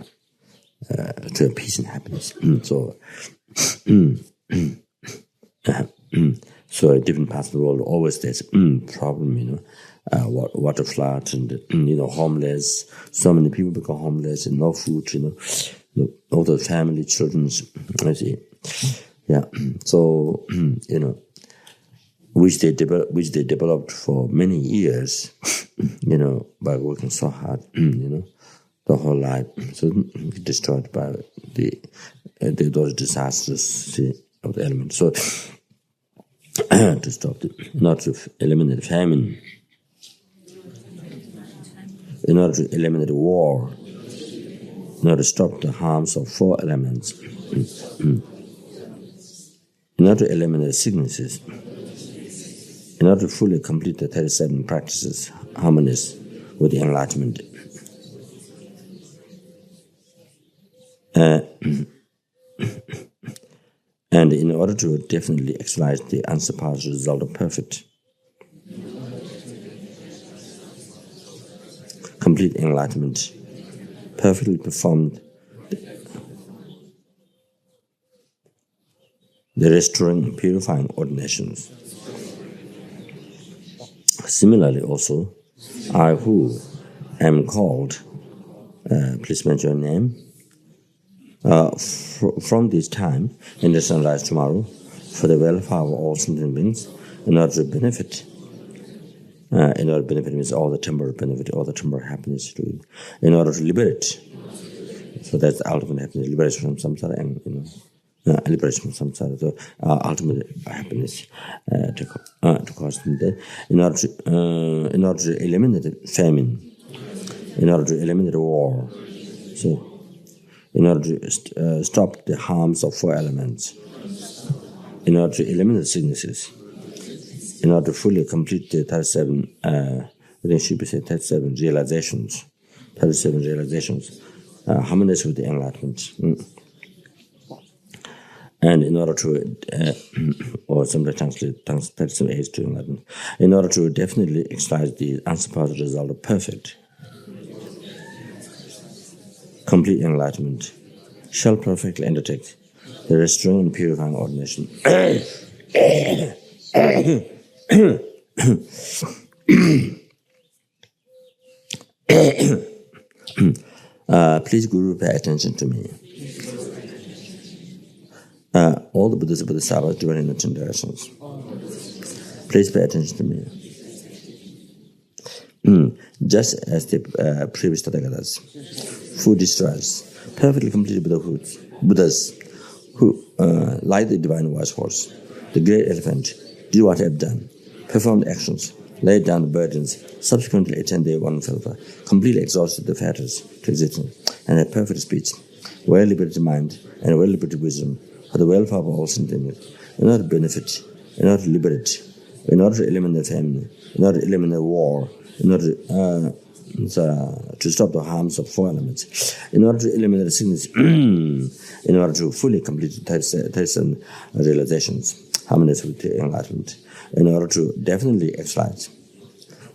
have peace and happiness. So a different parts of the world always there's problem, water flood and homeless. So many people become homeless and no food, all the family, children. I see, yeah. So which they developed for many years, by working so hard, the whole life. So destroyed by those disasters of the elements. So to stop it, not to eliminate famine, in order to eliminate war, in order to stop the harms of 4 elements, in order to eliminate sicknesses, in order to fully complete the 37 practices harmonious with the enlightenment. And in order to definitely actualize the unsurpassed result of perfect, complete enlightenment, perfectly performed the restoring, purifying ordinations. Similarly also, I who am called, please mention your name, from this time in the sunrise tomorrow, for the welfare of all sentient beings, in order to benefit. In order to benefit means all the temporal benefit, all the temporal happiness, in order to liberate. So that's the ultimate happiness, liberation from samsara, and liberation from samsara. So ultimate happiness to cause them death. In order to eliminate famine, in order to eliminate war. So in order to stop the harms of 4 elements, in order to eliminate sicknesses, in order to fully complete the 37, I think she would say 37 realizations, harmonious with the enlightenment. And in order to, or somebody translate 37 aids to enlightenment, in order to definitely exercise the unsurpassed result of perfect, complete enlightenment, shall perfectly undertake the restoring and purifying ordination. Please, Guru, pay attention to me. All the Buddhas and Bodhisattvas dwell in the 10 directions. Please pay attention to me. Just as the previous Tathagatas, who destroys perfectly completed Buddhas who, like the divine wise horse, the great elephant, did what they have done, performed actions, laid down the burdens, subsequently attained their one welfare, completely exhausted the fetters to existence, and had perfect speech, well-liberated mind, and well-liberated wisdom, for the welfare of all sentient, in order to benefit, in order to liberate, in order to eliminate famine, in order to eliminate war, in order to stop the harms of 4 elements, in order to eliminate sickness, in order to fully complete the 37 realizations, harmonious with the enlightenment, in order to definitely exercise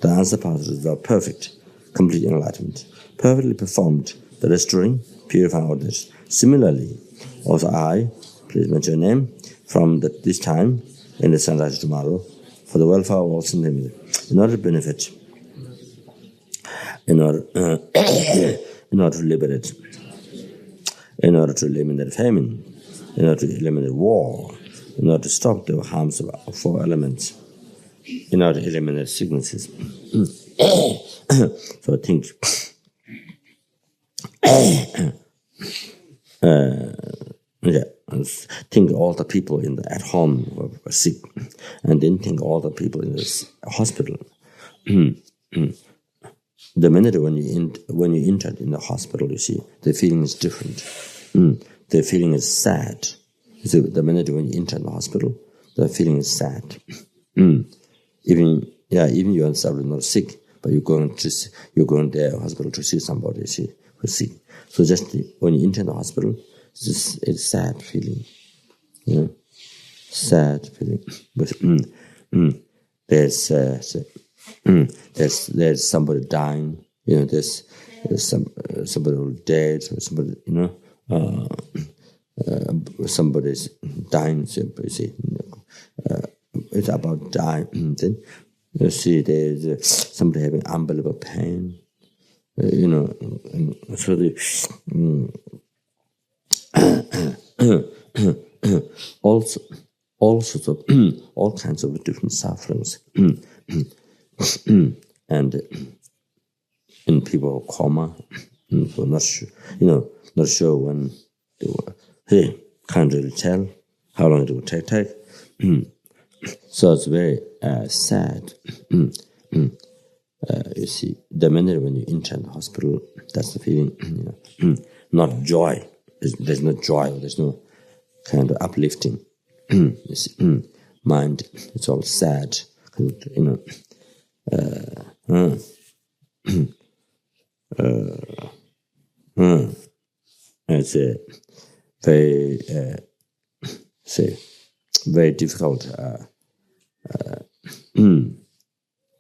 the unsurpassed result, perfect, complete enlightenment, perfectly performed the restoring, purifying orders. Similarly, also I, please mention your name, from this time in the sunrise tomorrow, for the welfare of all sentient, in order to benefit, in order to liberate, in order to eliminate famine, in order to eliminate war, in order to stop the harms of 4 elements, in order to eliminate sicknesses. So think, think all the people at home were sick, and then think all the people in the hospital. The minute when you entered in the hospital, you see, the feeling is different. The feeling is sad. You see, the minute when you enter the hospital, the feeling is sad. Even you yourself are not sick, but you're going to the hospital to see somebody who's sick. So just when you enter the hospital, it's sad feeling, sad feeling. But there's somebody dying, there's somebody dead, or somebody, somebody's dying. So you see, it's about dying. Then you see there's somebody having unbelievable pain. So also all sorts of all kinds of different sufferings, and in people coma, who not sure when they will, can't really tell how long it will take. So it's very sad. You see, the minute when you enter the hospital, that's the feeling. Not joy. There's no joy. There's no kind of uplifting. You see, mind. It's all sad. It's a very very difficult.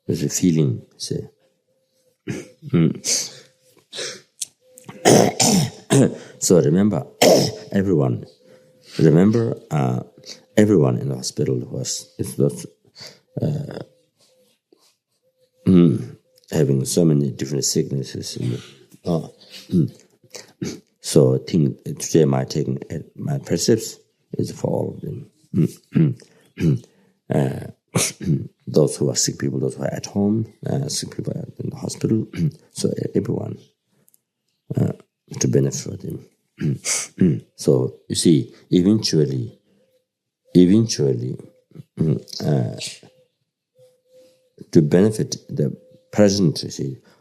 There's a feeling. So remember, everyone in the hospital is not having so many different sicknesses. So I think today my precepts is for all of them. Those who are sick people, those who are at home, sick people in the hospital. So everyone to benefit them. So you see, eventually, to benefit the present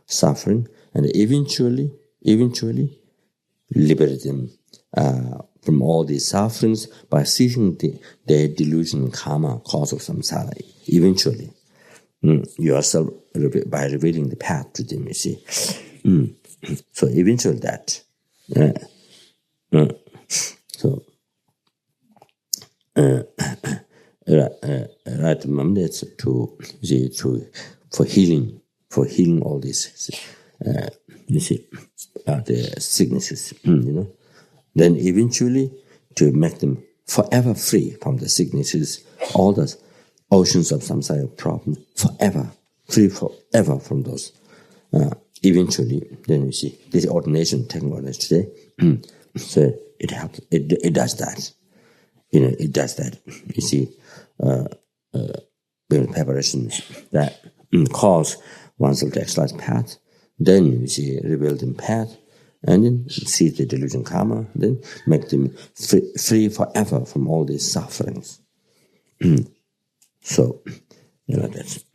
suffering, and eventually liberate them from all these sufferings by ceasing their delusion, karma, cause of samsara. Eventually, yourself by revealing the path to them. You see, so eventually that. So right moments for healing all these the sicknesses, then eventually to make them forever free from the sicknesses, all the oceans of samsara problem, free forever from those. Eventually, then you see this taking ordination today. So it helps. It does that. It does that. You see, preparations that cause oneself to exercise path. Then you see rebuilding path, and then see the delusion karma. Then make them free forever from all these sufferings. So that's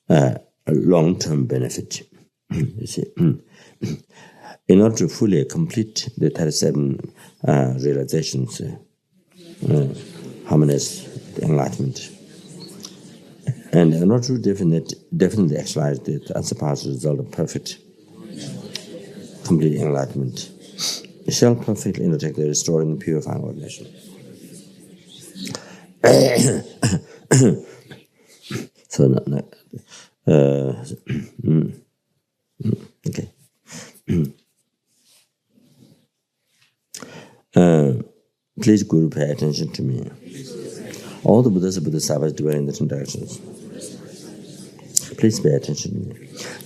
a long-term benefit. You see. In order to fully complete the 37 realizations, harmonious enlightenment, and in order to definitely actualize the unsurpassed result of perfect, complete enlightenment, it shall perfectly undertake the restoring and purifying ordination. So, okay. Please, Guru, pay attention to me. All the Buddhas and Bodhisattvas dwell in different directions. Please pay attention to me.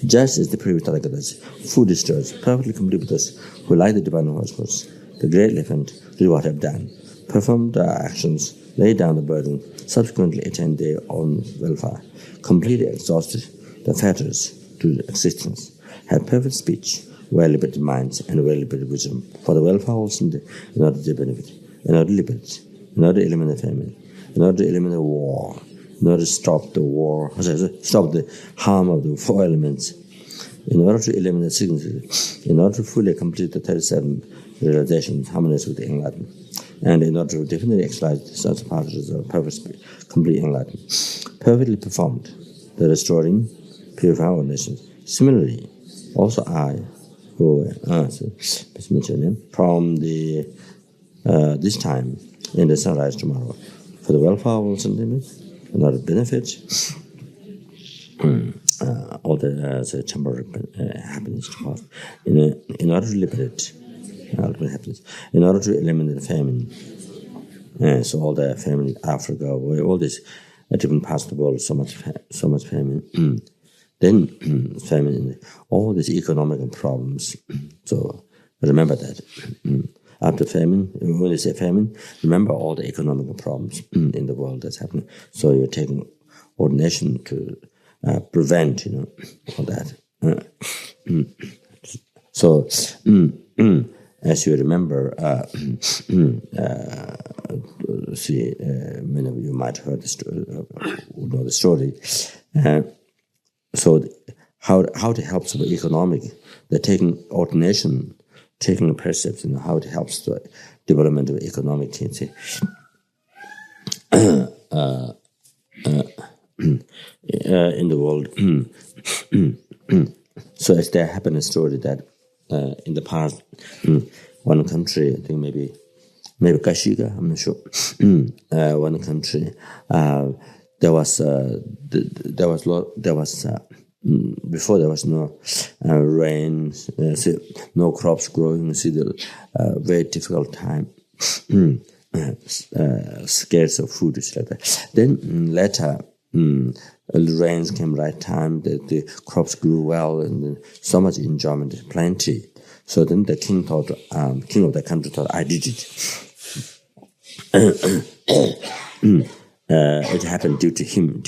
Just as the previous Tathagatas, food destroyers, perfectly complete Buddhas who like the divine households, the great elephant, did what have done, performed their actions, laid down the burden, subsequently attained their own welfare, completely exhausted the fetters to existence, had perfect speech, well-liberated minds, and well-liberated wisdom for the welfare also in order to benefit, in order to liberate, in order to eliminate famine, in order to eliminate war, in order to stop the war, stop the harm of the four elements, in order to eliminate sicknesses, in order to fully complete the 37 realizations harmonious with the enlightenment. And in order to definitely actualize such practices of perfect, complete enlightenment, perfectly performed, the restoring, purifying ordination. Similarly, also I, who from the this time in the sunrise tomorrow, for the welfare of all sentiments, and other benefits, all the temporary happiness to cause, in order to liberate ultimate happiness, in order to eliminate the famine. So all the famine in Africa, where all these different parts of the world, so much famine. Then famine in all these economic problems. So remember that. After famine, when they say famine, remember all the economic problems in the world that's happening. So you're taking ordination to prevent, all that. So, as you remember, many of you might have heard the story, know the story. So, how it helps with economic, they're taking ordination, taking the precepts, how it helps the development of economic things. In the world. So as there happened a story that in the past, one country, I think maybe Kashiga, I'm not sure. One country, before there was no rain, no crops growing, the very difficult time. Scarce of food, like that. Then later, rains came right time, the crops grew well, and so much enjoyment, plenty. So then the king thought, king of the country thought, I did it. It happened due to him,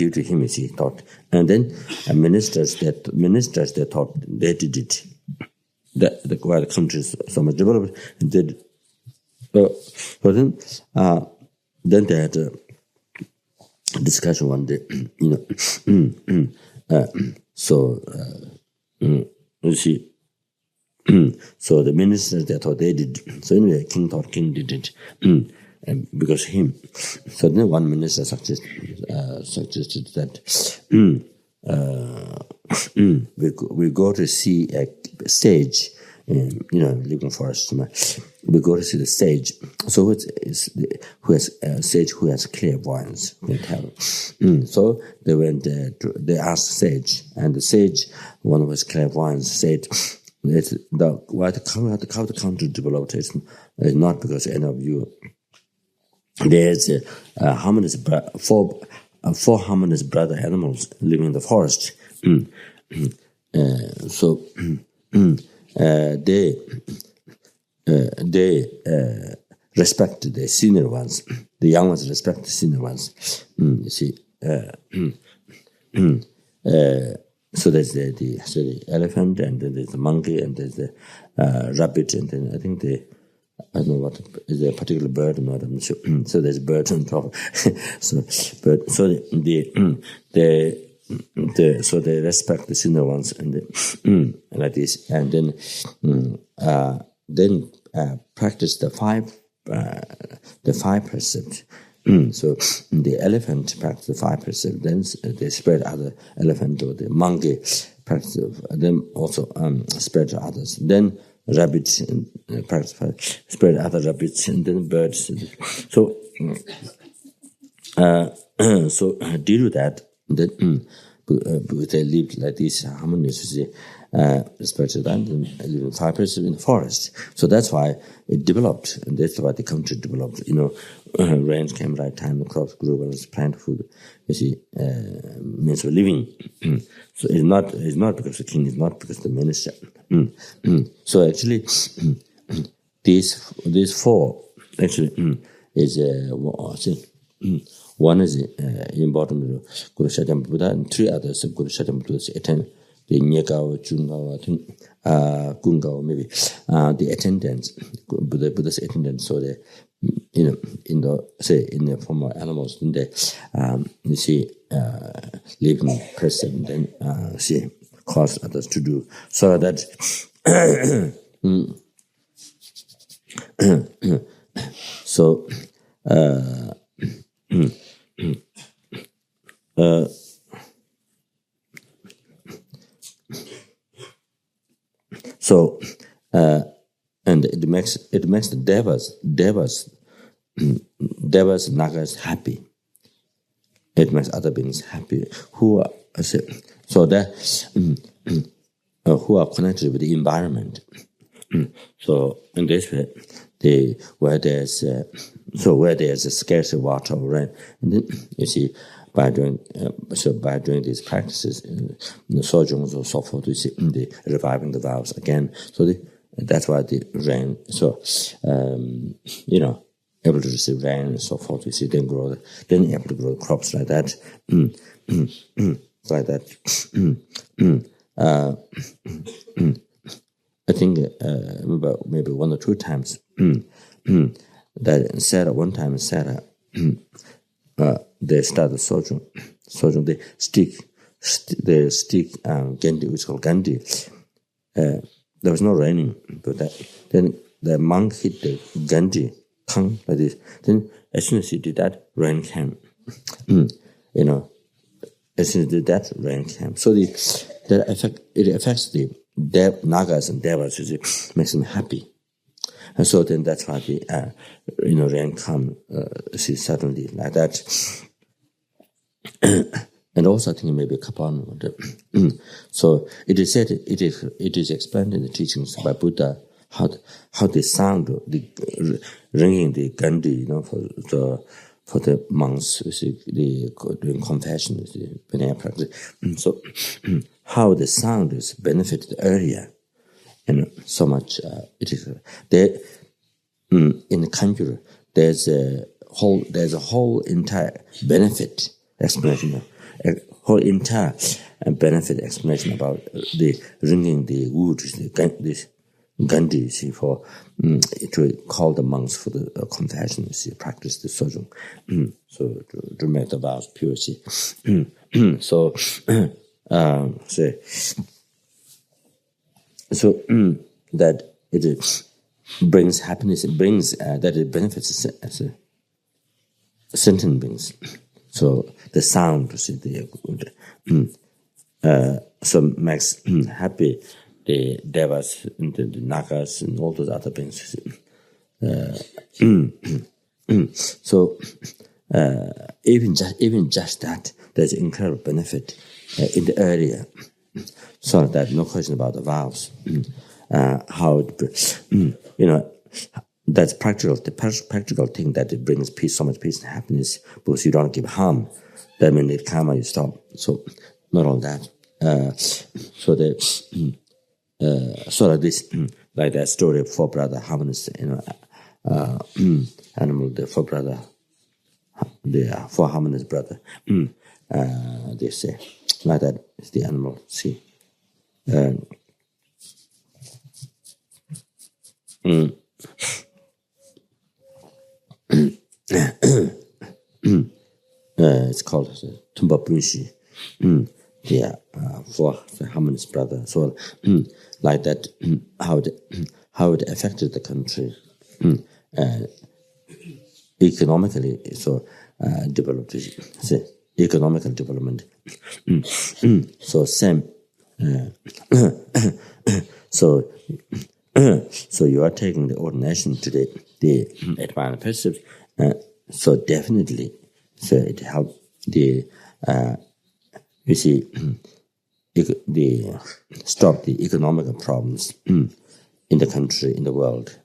as he thought. And then ministers they thought they did it. While the country is so much developed, and did it. But then they had a discussion one day, you see, so the ministers they thought they did. So anyway, king thought king did it, because of him. So then one minister suggested that we go to see a sage. Living forest. We go to see the sage. So who has a sage who has clairvoyance, can tell. So they went. They asked the sage, and the sage, one of his clairvoyance, said, "Why the country developed is not because any of you. There's four harmonious brother animals living in the forest. They respect the senior ones. The young ones respect the senior ones. You see, so there's the elephant, and then there's the monkey, and there's the rabbit, and then I think I don't know what is a particular bird or not. I'm not sure. So there's a bird on top. So they respect the senior ones, and like this, and then practice the five precepts. So the elephant practice the five precepts. Then they spread other elephant, or the monkey practice, then also spread to others. Then rabbits practice spread other rabbits, and then birds. So due to that, they lived like this harmoniously, respected and live in 5% in the forest. So that's why it developed, and that's why the country developed. Rains came right time, the crops grew, well, it's plant food. You see, means of living. So it's not because the king, is not because the minister. So actually, these four actually is one is important Guru Shatyam Buddha, and three others Guru Shatyam Buddha's attend the Nyagao, Jungao, Gungao, maybe the attendants, Buddha's attendants. So they, in the form of animals, then they you see live in person, then see cause others to do, so that So, and it makes the devas nagas happy. It makes other beings happy who are so that who are connected with the environment. So in this way, where there's a scarce of water or rain, and then you see by doing these practices, sojourns or so forth, you see the reviving the vows again. So that's why the rain. So able to receive rain and so forth. You see, then able to grow crops like that, like that. I think maybe one or two times that Sarah, one time Sarah, they started sojourn, they stick Gandhi, which is called Gandhi. There was no raining, but then the monk hit the Gandhi tongue like this. Then as soon as he did that, rain came. As soon as he did that, rain came. So it affects the nagas and devas, makes them happy. And so then that's why the rain come suddenly like that. And also I think maybe Kapan. So it is said, it is explained in the teachings by Buddha how the sound, the ringing the Gandhi, for the monks, doing confession, the practice. So how the sound is benefited earlier, so much it is there. In the Kanjura, there's a whole entire benefit explanation, a whole entire benefit explanation about the ringing the wood, this Gandhi, for to call the monks for the confession, practice the sojourn, so to make the vows pure. So that it brings happiness. It brings that it benefits as a sentient beings. So the sound, so makes happy the devas, and the nagas, and all those other beings. So even just that, there's incredible benefit in the earlier. So that no question about the vows. How that's practical. The practical thing that it brings peace, so much peace and happiness, because you don't give harm. That means the karma you stop. So not all that. So that this, like that story of four brother harmonists, animal, the four brother, the four harmonious brother. They say like that is the animal. See. It's called Tumba Bunshi. For the harmonious brother. So, like that, how it affected the country economically. So, developed economical development. So same. So you are taking the ordination to the advanced precepts. So definitely, so it helped the you see stop the economical problems in the country, in the world.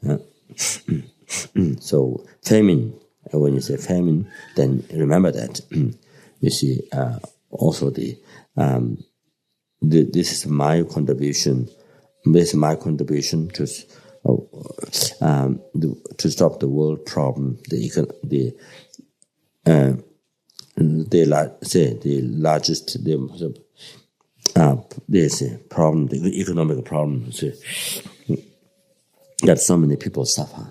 So famine. When you say famine, then remember that you see also this is my contribution. This is my contribution to stop the world problem. The largest there's a problem, the economic problem that so many people suffer.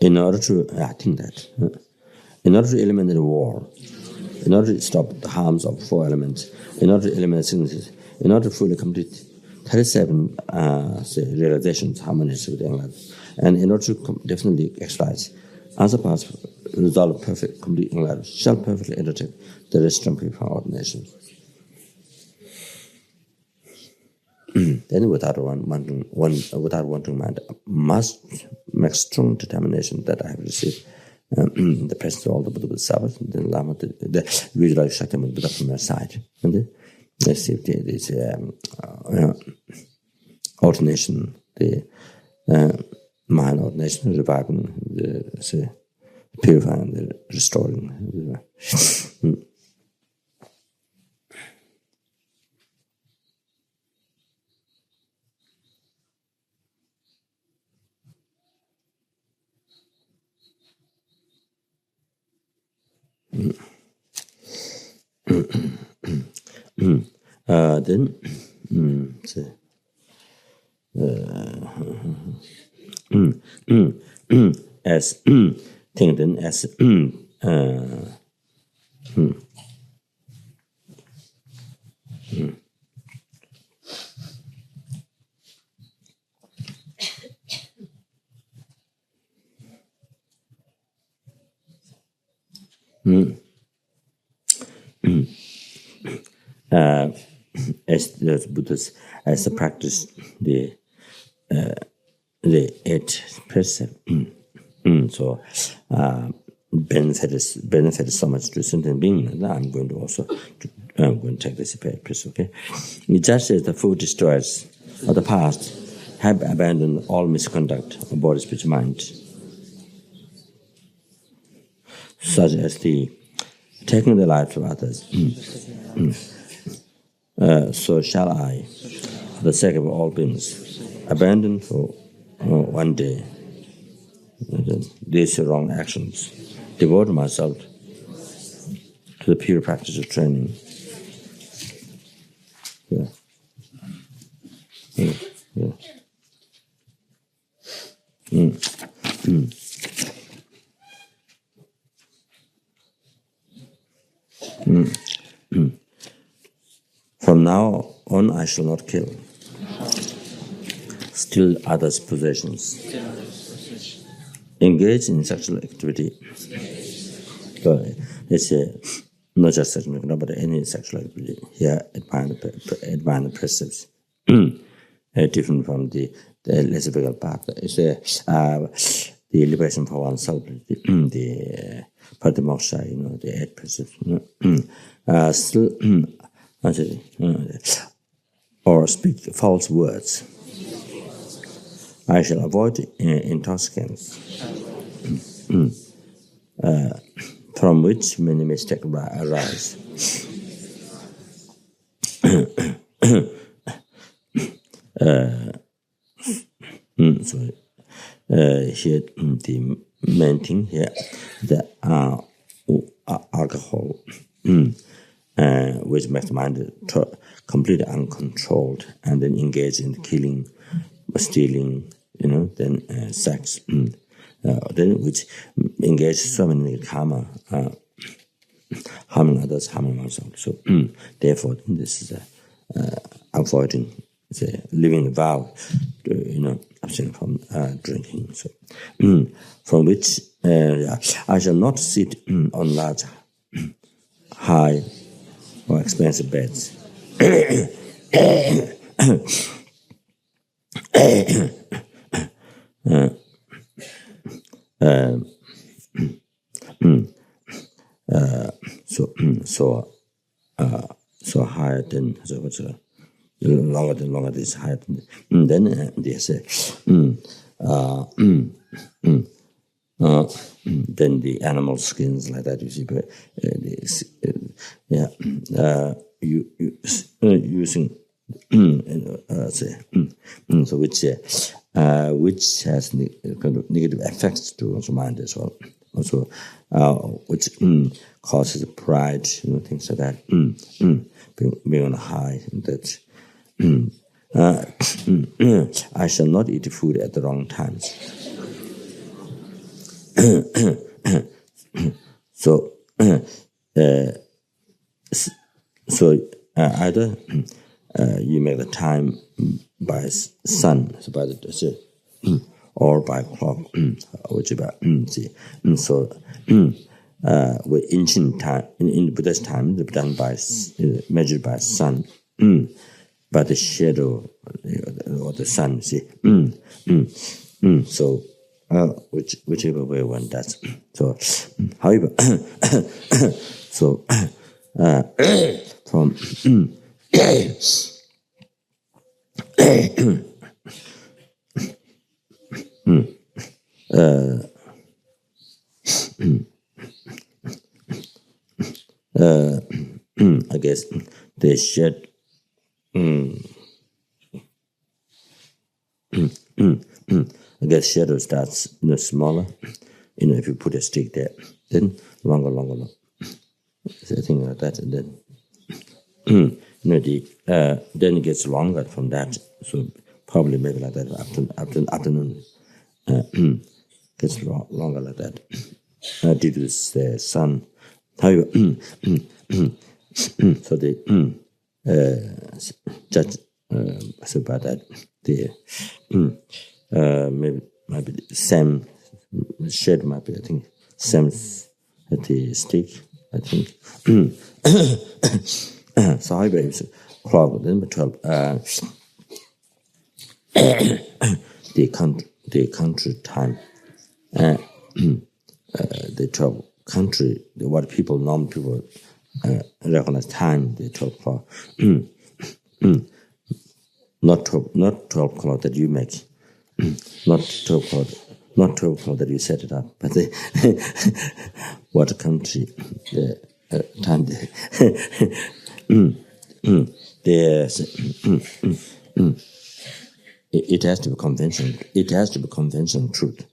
In order to, I think that in order to eliminate the war, in order to stop the harms of four elements, in order to eliminate sicknesses, in order to fully complete 37 realizations harmonious with enlightenment. And in order to definitely exercise other parts, result of perfect, complete enlightenment shall perfectly undertake the restraint from ordination. Then without wanting mind, must make strong determination that I have received the presence of all the Buddha Sabbath, the visualize Shakyaman Buddha from their side. And let's see this ordination, the Mahayana ordination, reviving, the purifying, the restoring. Then as think then as as the Buddhas as the practice the 8 precepts. So benefit so much to sentient being. I'm going to take this precept. Okay, just as the food destroyers of the past have abandoned all misconduct of body, speech, mind, such as the taking the lives of others. So shall I, for the sake of all beings, abandon for one day these wrong actions, devote myself to the pure practice of training. From now on, I shall not kill, steal others' possessions, engage in sexual activity. So it's not just sexual activity, but any sexual activity. Here, admire the precepts, different from the lesbian part. It's the liberation for oneself, the patimoksha, the 8 precepts. Still, or speak false words. I shall avoid intoxicants, from which many mistakes arise. Here the main thing here, the alcohol, which makes the mind completely uncontrolled, and then engage in killing, stealing, then sex, then which engage so many karma, harming others, harming oneself. So therefore, this is avoiding, living the vow, abstain from drinking. So from which I shall not sit on large, high, or expensive beds. So higher than longer this higher than then they say then the animal skins like that, you see, but using so which has kind of negative effects to one's mind as well. Also, which causes pride, things like that. Being on a high, that I shall not eat food at the wrong times. So either you make the time by sun, so by the or by clock, which by so with ancient time in Buddha's time, they've done by measured by sun, by the shadow or the sun. See, so whichever way one does. So, however, so from I guess they shed I guess shadow starts smaller. If you put a stick there, then longer. So I think like that, and then then it gets longer from that. So probably maybe like that after afternoon gets longer like that due to the sun. However, so the judge so about that the maybe the same shade might be, I think, same at the stick, I think. So however, it's clock number 12. The country time, the 12 country, what people, normal people recognize time, the 12 o'clock. Not 12 o'clock that you make, not 12 o'clock that you set it up, but what country, the time, it has to be conventional. It has to be conventional truth.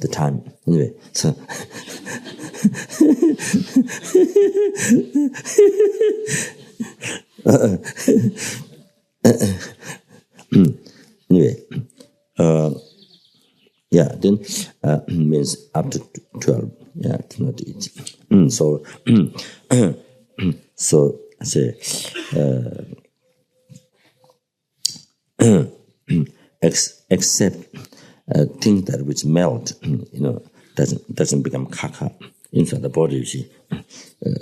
The time, anyway. So anyway, yeah. Then means up to 12. Yeah, to not eat. So so I say. Except things that which melt, doesn't become kaka inside the body. You see,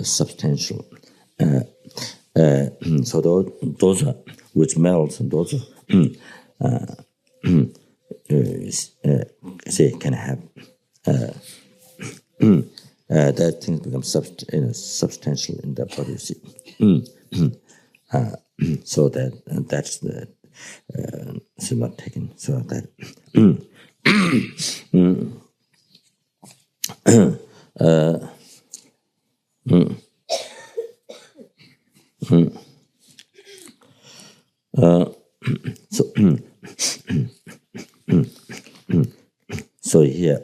substantial. So those are which melt, and those say can have that things become substantial in the body. You see, so that's the. So not taken. So that so here,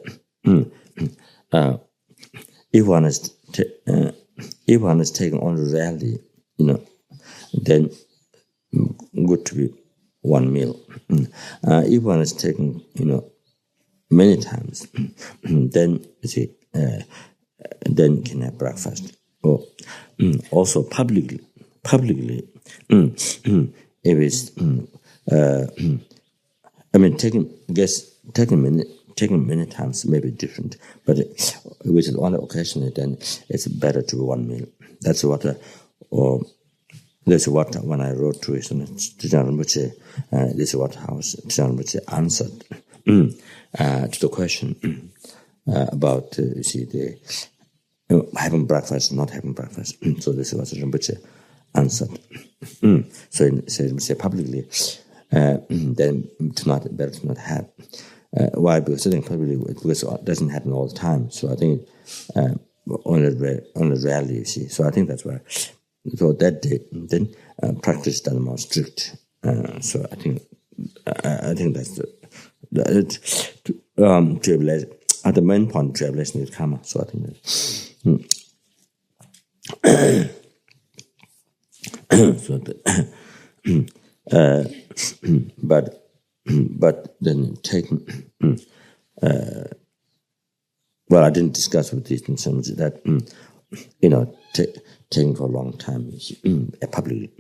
if one is taken on reality, then good to be one meal. If one is taken, many times, then you see, then can have breakfast. Or also publicly, if it's, taken many times may be different, but with one occasionally, then it's better to be one meal. That's what. This is what, when I wrote to Chenrezig, this is what how Chenrezig answered to the question about the having breakfast, not having breakfast. So this is what Chenrezig answered. So he said publicly, then better to not have. Why? Because I think probably because it doesn't happen all the time. So I think only rarely, you see. So I think that's why. So that day, then practice done more strict. So I think that's tribulation. At the main point, tribulation is karma. So I think that. So but then taking. Well, I didn't discuss with these in some way that taking for a long time publicly,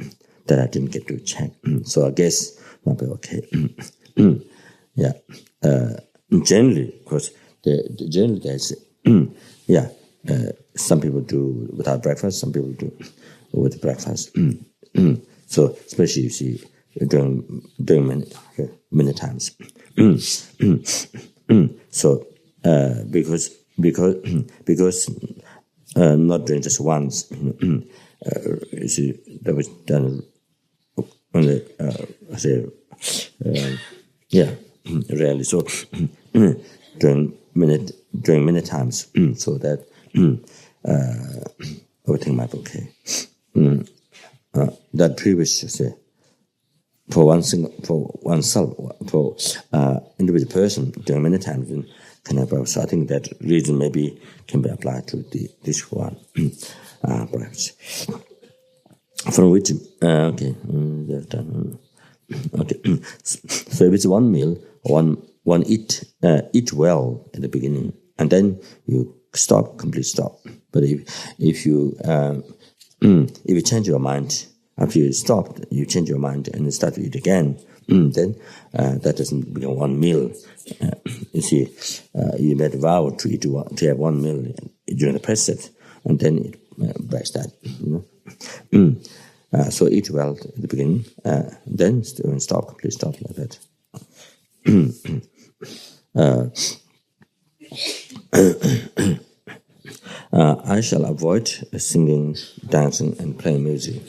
that I didn't get to check. So I guess might be okay. Yeah. Generally, of course, generally there's some people do without breakfast, some people do with breakfast. So especially you see during many times. So because not doing just once, you see that was done only rarely. So during many times, so that everything might be okay. That previous say for oneself, for individual person during many times in Canada. So I think that reason maybe can be applied to this one, perhaps. From which okay, done. Okay. So if it's one meal, one eat well at the beginning, and then you complete stop. But if you change your mind after you stopped, you change your mind and you start to eat again, then that doesn't become one meal. You see, you made a vow to have one meal during the Precepts, and then it breaks that. So eat well at the beginning, then stop, complete stop like that. I shall avoid singing, dancing, and playing music.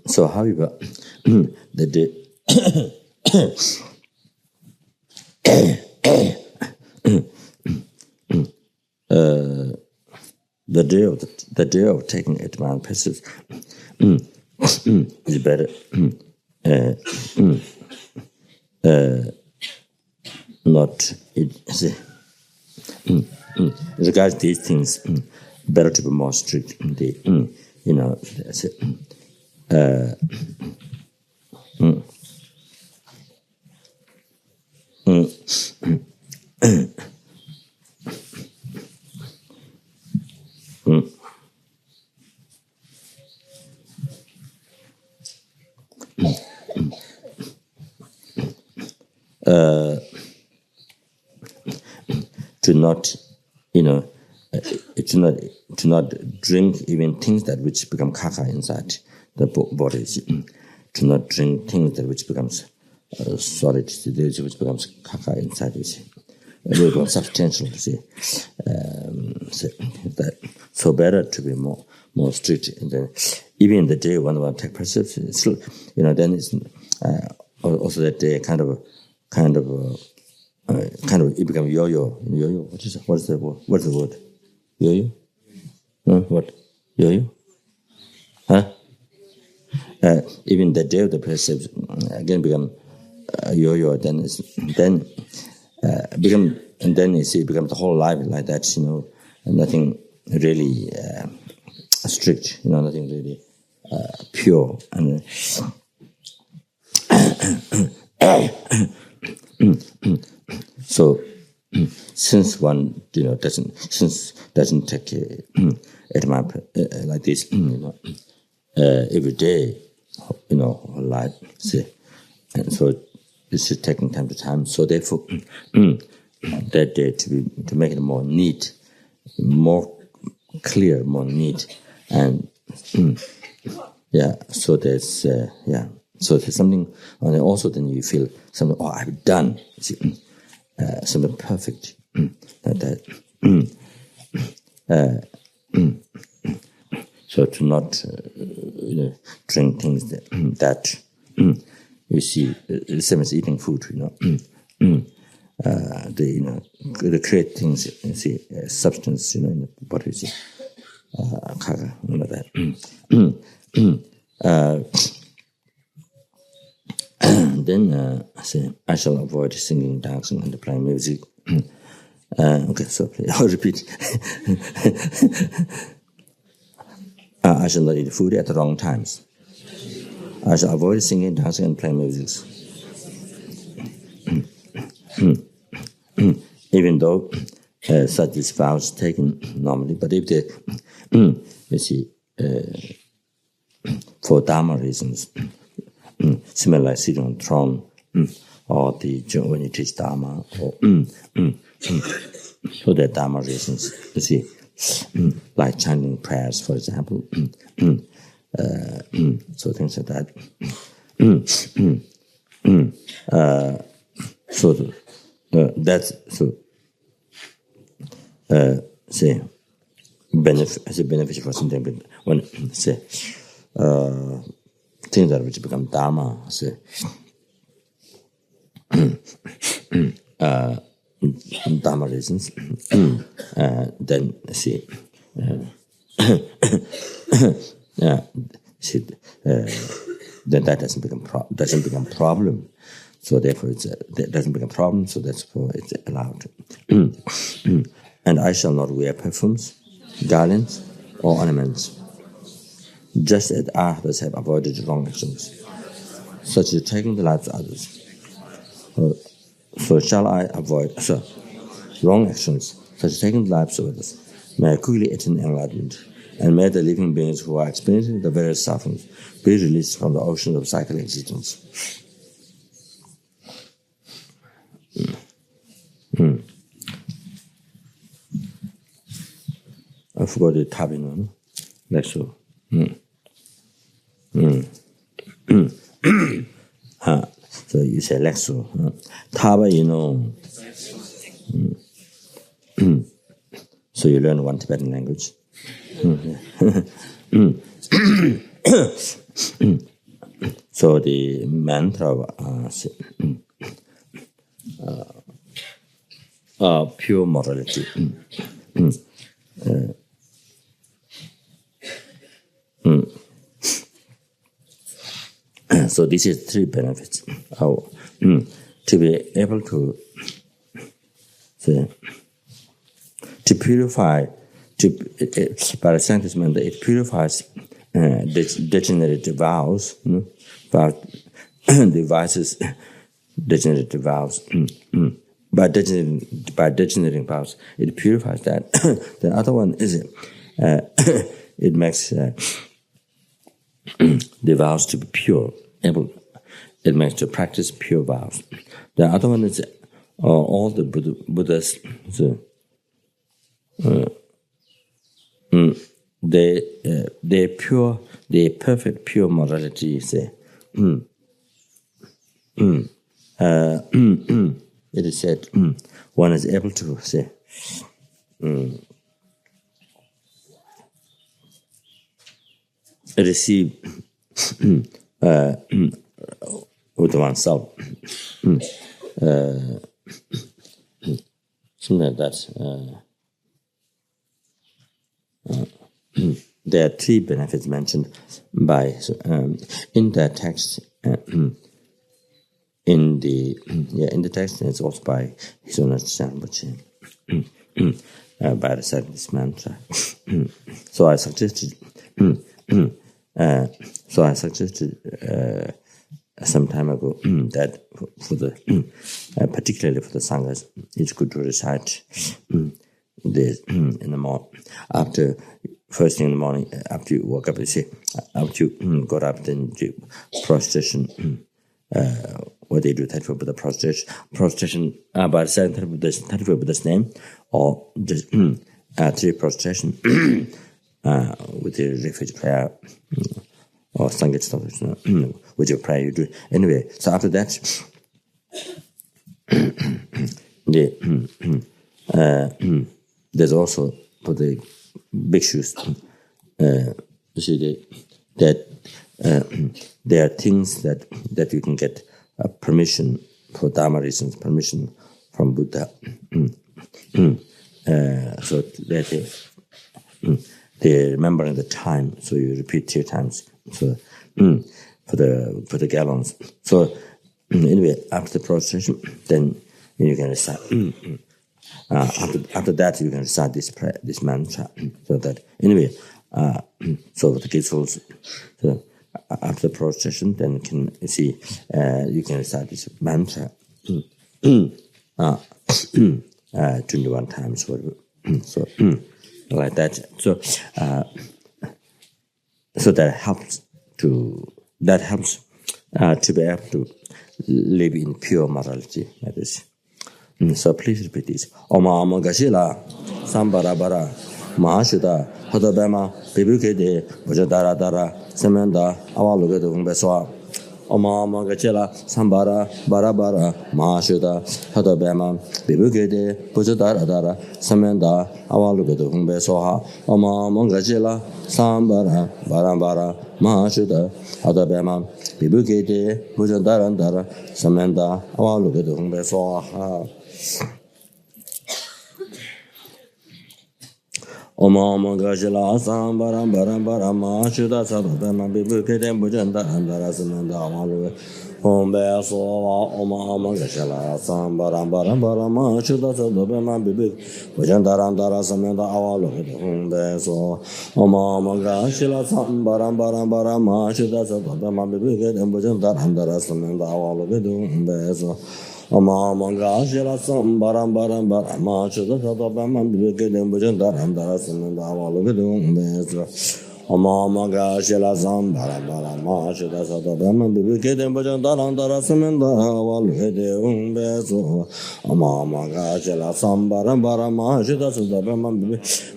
So, however, the day of taking advanced Precepts is better. Not regards these things, better to be more strict. To not, to not drink even things that which become kaka inside the body. To not drink things that which becomes solid, which becomes kaka inside. It will become substantial. So better to be more strict. And then even in the day when one take Precepts, still, then it's also that day kind of it becomes yo-yo. Yo-yo. What's the word? Yo-yo? What? Yo-yo? Huh? Even the day of the Precepts again become yo-yo. Then become, and then you see it becomes the whole life like that. And nothing really strict. Nothing really pure and. So, since one doesn't take advanced like this, every day, life, see, and so this is taking time to time. So therefore, that day to make it more neat, more clear, more neat, and so there's So there's something, and also then you feel something. Oh, I've done something perfect like that. So to not drink things that you see, the same as eating food. The create things. You see, substance. In the body. You see, that. Then I shall avoid singing, dancing, and playing music. Okay, so please, I'll repeat. I shall not eat food at the wrong times. I shall avoid singing, dancing, and playing music. Even though such is vows taken normally, but if they, you see, for Dharma reasons, similar like sitting on the throne, or when you teach Dharma, or for the Dharma reasons, you see, like chanting prayers, for example, so things like that. That's so. Say, beneficial for something, but when say things that which become Dharma, say Dharma reasons, then see, then that doesn't become problem. So therefore, that doesn't become a problem. So therefore, it's allowed. And I shall not wear perfumes, garlands, or ornaments, just as others have avoided wrong actions, such as taking the lives of others. So shall I avoid wrong actions, such as taking the lives of others? May I quickly attain enlightenment, and may the living beings who are experiencing the various sufferings be released from the ocean of cyclic existence. I forgot the tapping one. Like so. So you say like so. Taba, So you learn one Tibetan language. So the mantra pure morality. So this is three benefits. To be able to purify, by the sentiment, it purifies degenerate vows, devices degenerate vows. By degenerating vows, it purifies that. The other one is it makes the vows to be pure. It makes to practice pure vows. The other one is all the Buddhas. They pure, the perfect pure morality. It is said one is able to receive with oneself something like that. There are three benefits mentioned by in the text. In the text, it's also by His Holiness Rinpoche, by reciting this mantra. So I suggested some time ago that for the particularly for the sanghas, it's good to recite this in the morning, after first thing in the morning, after you woke up, after you got up, then you prostration. What they do, 34 Buddha prostration by the 34 Buddha's name, or just three prostration with the refuge prayer or Sangha, with your prayer you do. Anyway, so after that, there's also for the bhikshus, you see that there are things that you can get permission for Dharma reasons, permission from Buddha. So that they're remembering the time, so you repeat 3 times. So for the gallons. So anyway, after the prostration, then you can recite After that, you can recite this mantra. So that anyway, so the rituals. So after the procession, then you can see you can recite this mantra 21 times. So like that. So that helps to be able to live in pure morality. That is. So please repeat this. Oma Ama Gashila Sambara Bara Mahashuda Hadabema Bibukede Bujadara Dara Semenda Awaluga Beswa Oma Ama Gashila Sambara Bara Bara Mahashuda Hadabema Bibukede Bujadara Dara Semenda Awaluga Beswa Oma Ama Gashila Sambara Bara Bara Mahashuda Hadabema Bibukede Bujadara Dara Semenda Awaluga Beswa Oma Gajala Sambaram Baram Barama Shuda Sadama Bibukete Bujanda Andara Samanda Amalu Ombe Sova Oma Gajala Sambaram Baram Barama Shuda Sadama Bibuk Bujanda Andara Samanda Avalu Ombe So Oma Gajala Sambaram Baram Barama Shuda Sadama Bibukete Bujanda Andara Samanda Avalu Ombe So Oma Gajala Sambaram Baram Barama Shuda Sadama Bibukete Bujanda Andara Samanda Avalu Ombe So Oma Gajala Sambaram Barama Shuda Sadama Bibukete Bujanda Andara Samanda Avalu Ombe So Oma Gajala Sambaram Barama Shuda Sadama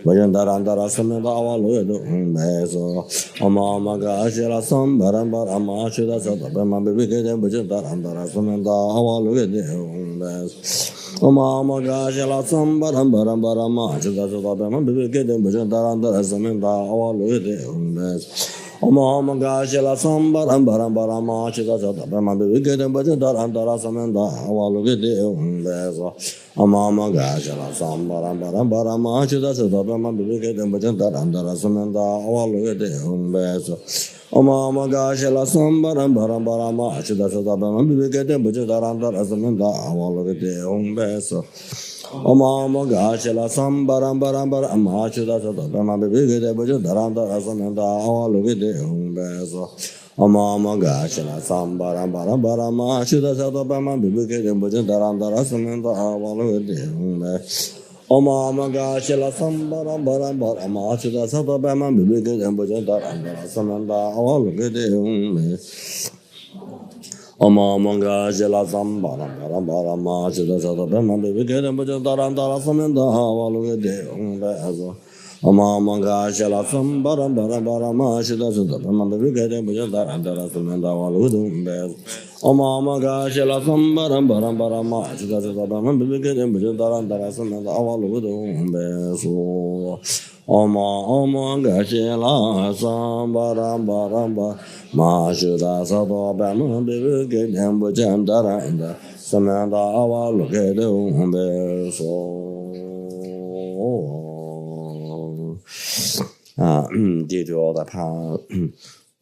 Bujanda Andara Samanda Avalu Ombe So Oma Gajala Sambaram Barama Shuda Sadama Bibukete Bujanda Andara Samanda Avalu Ombe Oma Gajala Sambaram Barama Shuda Sadama Bibukete Bujanda Andara Samanda Avalu Ombe Oma Gajala Sambaram Barama Shuda Sadama Bibukete Bujanda Andara Samanda Avalu Ombe Oma Gajala Sambaram Barama Shuda Sadama Bibukete Bujanda Andara Samanda Avalu Ombe Oma Gajala Sambaram Barama Shuda Sadama Bibukete Bujanda Andara Samanda Avalu Ombe Oma Gajala Sambaram Barama Shuda Sadama Bibukete Bujanda Andara Samanda Avalu Ombe Oma Gajala Sambaram Barama Shuda Sadama Bibukete Bujanda Andara Samanda Avalu Ombe Oma Gajala Sambaram Barama Shuda Sadama Bibukete Bujanda Andara Samanda Avalu Ombe Oma Gajala Sambaram Barama Shuda Sadama Bibukete Bujanda Andara Samanda Avalu Ombe Oma Gajala Sambaram Barama Shuda Sadama Bibukete Bujanda Andara Samanda Avalu Ombe Oma Gajala Sambaram Barama Shuda Sadama Bibukete Bujanda Andara Samanda Avalu Ombe Oma Gajala Sambaram Barama Shuda Sadama Bibukete Bujanda Andara Samanda Avalu Ombe due to all the power.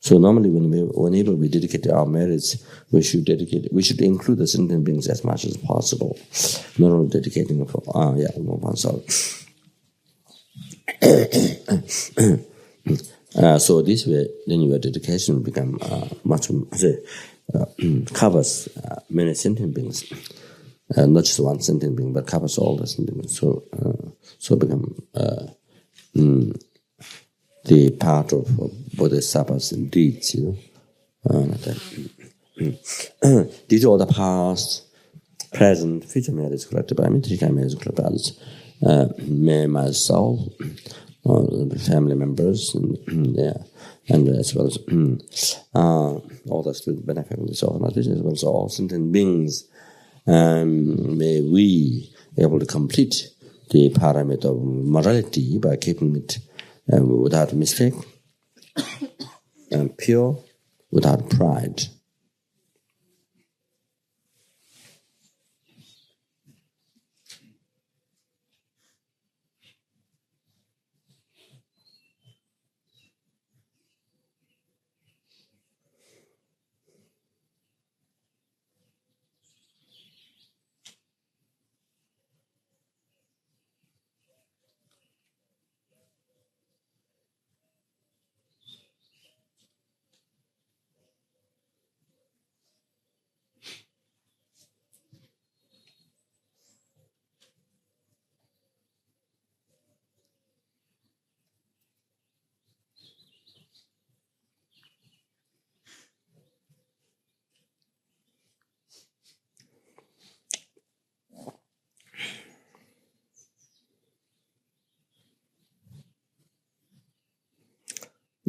So normally whenever we dedicate our merits, we should include the sentient beings as much as possible. Not only dedicating for oneself. So this way, then your dedication become much covers many sentient beings, not just one sentient being, but covers all the sentient beings. So become the part of bodhisattvas and deeds, Due to all the past, present, future merits collected by me, three merits collected by others, me, myself, family members, and as well as all the student benefit of this organization, as well as all sentient beings, may we be able to complete the parameter of morality by keeping it without mistake, and pure, without pride.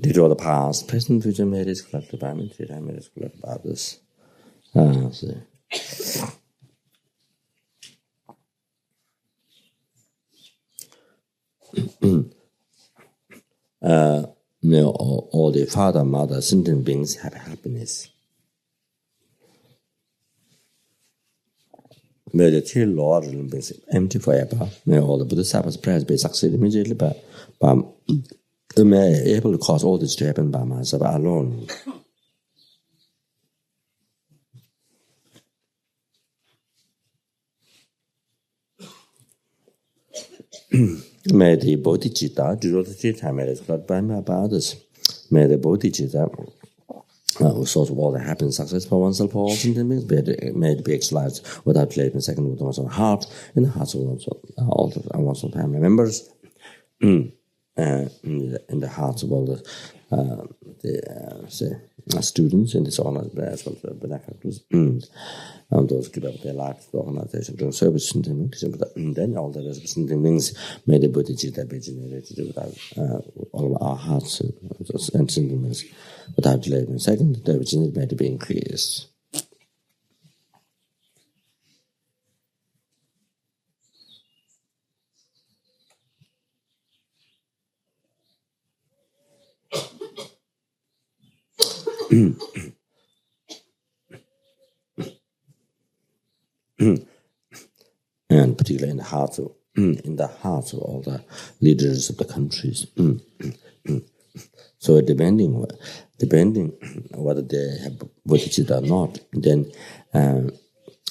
Did all the past, present, future merits collected by me, future merits collected by others. See. All the father, mother, sentient beings have happiness. May the till Lord beings empty forever. May all the Bodhisattvas' prayers be succeed immediately, but may able to cause all this to happen by myself alone. May the Bodhicitta do the teacher merits collected by my others. May the Bodhicitta source of all the happiness, success for oneself, for all sentient beings, may it be exercised without delay in second with one's own heart, in the hearts of one's own family members, in the hearts of all the students in this organization, as well as the benefactors, and those give up their lives to the organization during service, and then all the rest of sentient beings may the Bodhicitta be generated without all of our hearts and sentient beings. Without delay in second, the virginity may be increased. And particularly in the hearts of all the leaders of the countries. So depending whether they have bodhicitta or not, then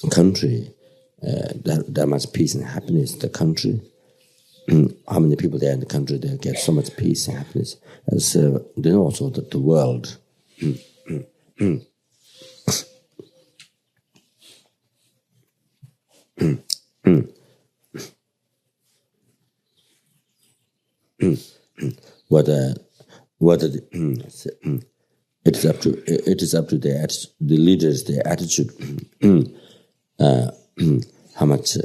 country there must peace and happiness. The country, how many people there in the country, they get so much peace and happiness. As then also the world. Whether it is up to the leaders, their attitude, how much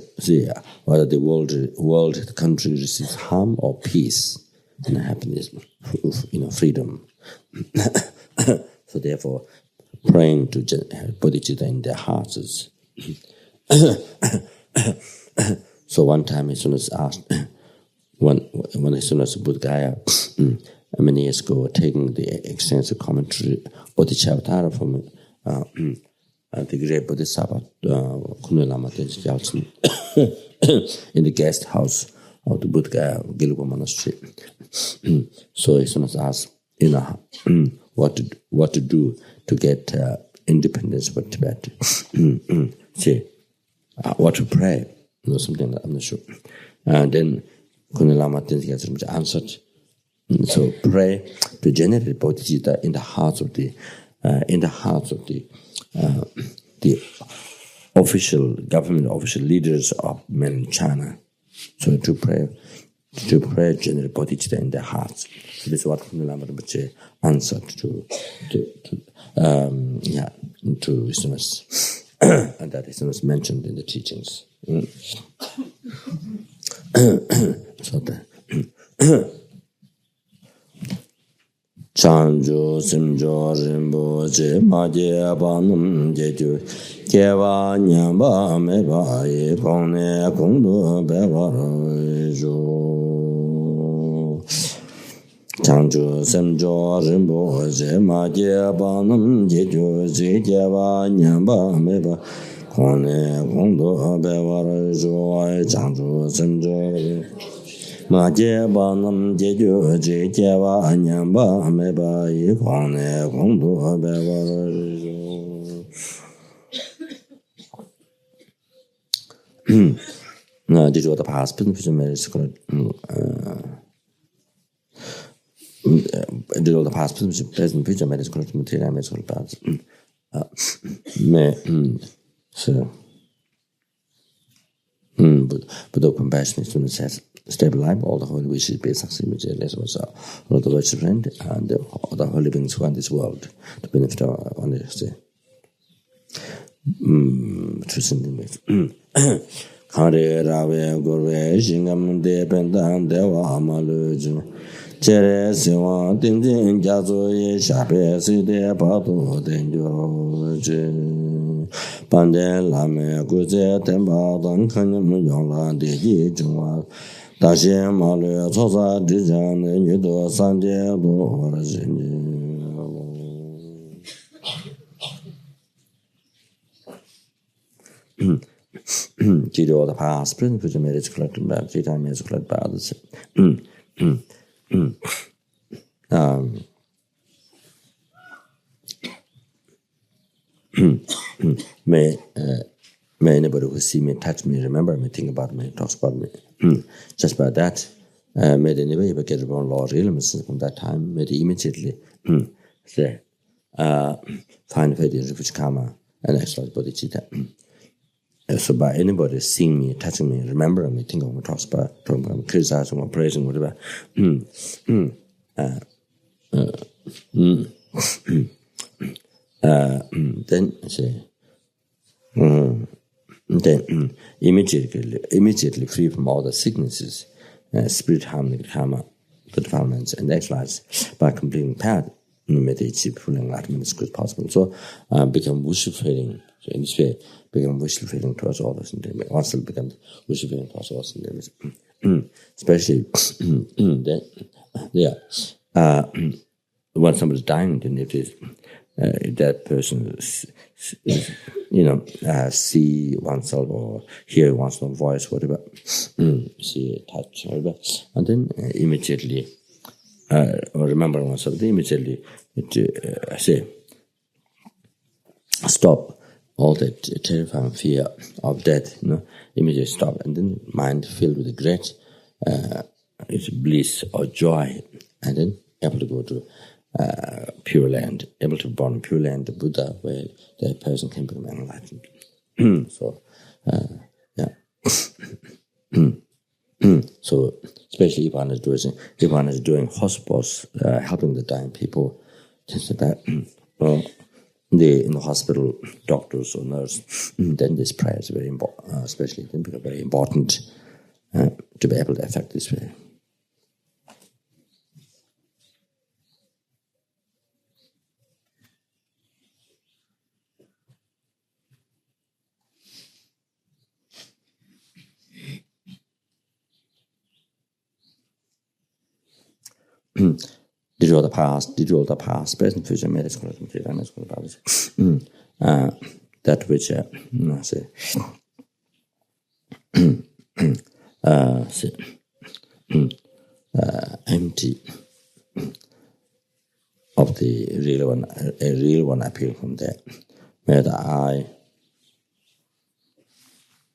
whether the world, the country receives harm or peace and happiness, freedom. So therefore, praying to bodhicitta in their hearts is. So one time, as soon as asked, as soon as Buddha many years ago, taking the extensive commentary Bodhicharya from the great Bodhisattva Kunle Lama Tenchi Gyaltsen in the guest house of the Buddha Gelugpa Monastery. So as soon as asked, what to do to get independence for Tibet, what to pray, something like that, I'm not sure. And then Kunle Lama Tenchi Gyaltsen answered. So pray to generate bodhicitta in the hearts of the official government, official leaders of mainland China. So to pray generate bodhicitta in their hearts. So this is what Kunle Lama Rinpoche answered to Issunas, and that Issunas mentioned in the teachings. So that. Chanjo simjo rimbo je maje abanum jeju kewa nyamba meba ye kone kongdo bewaro jo. Chanjo simjo rimbo je maje abanum jeju kewa nyamba meba kone kongdo bewaro jo. Chanjo simjo Maje banam jeju je jewa anyamba meba yi kwane kongdo beba jo. Did you the past present future merits did all the past present future merits correct material merits correct so but open compassion is to says stable life, all the holy wishes be succeed immediately, also all the words of friend and all the holy beings who are in this world to benefit on this true sentiment. Kare Rave Gorve Jingam de Pendan Deva Amaluj Chenrezig ding ding jiazu ye shape si de pa du den jo zhi ban de la me gu zhe den ba dan kan mu yong la de ji zhong wa da xie ma le cao za zhi jiang de yu de san de du le zhen ji did all the past, present, future merits collected by three times merits collected by others. May anybody who see me, touch me, remember me, think about me, talks about me. Just by that, may they never ever get around law elements from that time, may they immediately say, find faith in refuge karma and exercise bodhicitta. So by anybody seeing me, touching me, remembering me, thinking of me, talking about, criticizing or praising, whatever, then say, then immediately free from all the sicknesses, spirit harmony, karma, the defilements, and exercise by completing path, may they achieve full enlightenment as good as possible. So become worship-feeling. So in this way, become worship-feeling towards others, and then oneself becomes worship-feeling towards others, and then especially when somebody's dying, then it is that person see oneself or hear oneself voice, whatever, see, touch, whatever, and then immediately or remember oneself, then immediately say, stop all that terrifying fear of death, immediately stop, and then mind filled with great bliss or joy, and then able to go to Pure Land, able to be born in Pure Land, the Buddha, where the person can become enlightened. So, so especially if one is doing hospitals, helping the dying people, things like that. In the hospital, doctors or nurse, then this prayer is very important, especially then become very important to be able to affect this way. Did all the past, present, future, merits, that which empty of the real one, a real one appear from there. May the I,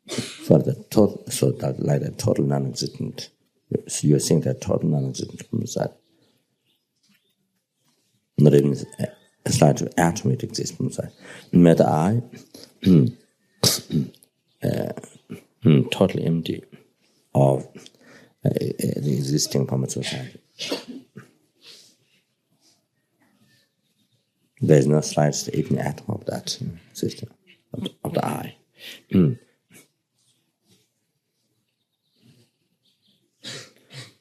for the total, so that like a total non-existent, so you're saying that total non-existent from the side. Not even a slight atom exists from the side. May the I, totally empty of the existing permanent society. There is no slightest even atom of that system, of the I.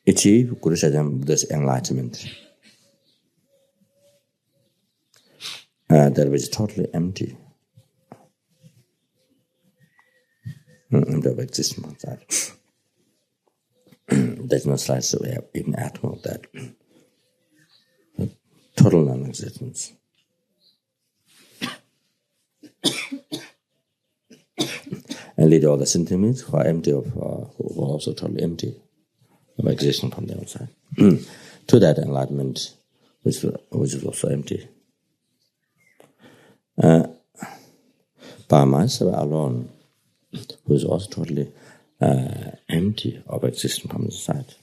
Achieve Guru Sadhana Buddha's enlightenment. That was totally empty. Empty of existence of that. There's no slightest even atom of that. Total non-existence. And lead all the sentiments who are empty of, who are also totally empty of existence from the outside. To that enlightenment, which is also empty. By myself alone, who is also totally empty of existence from the side.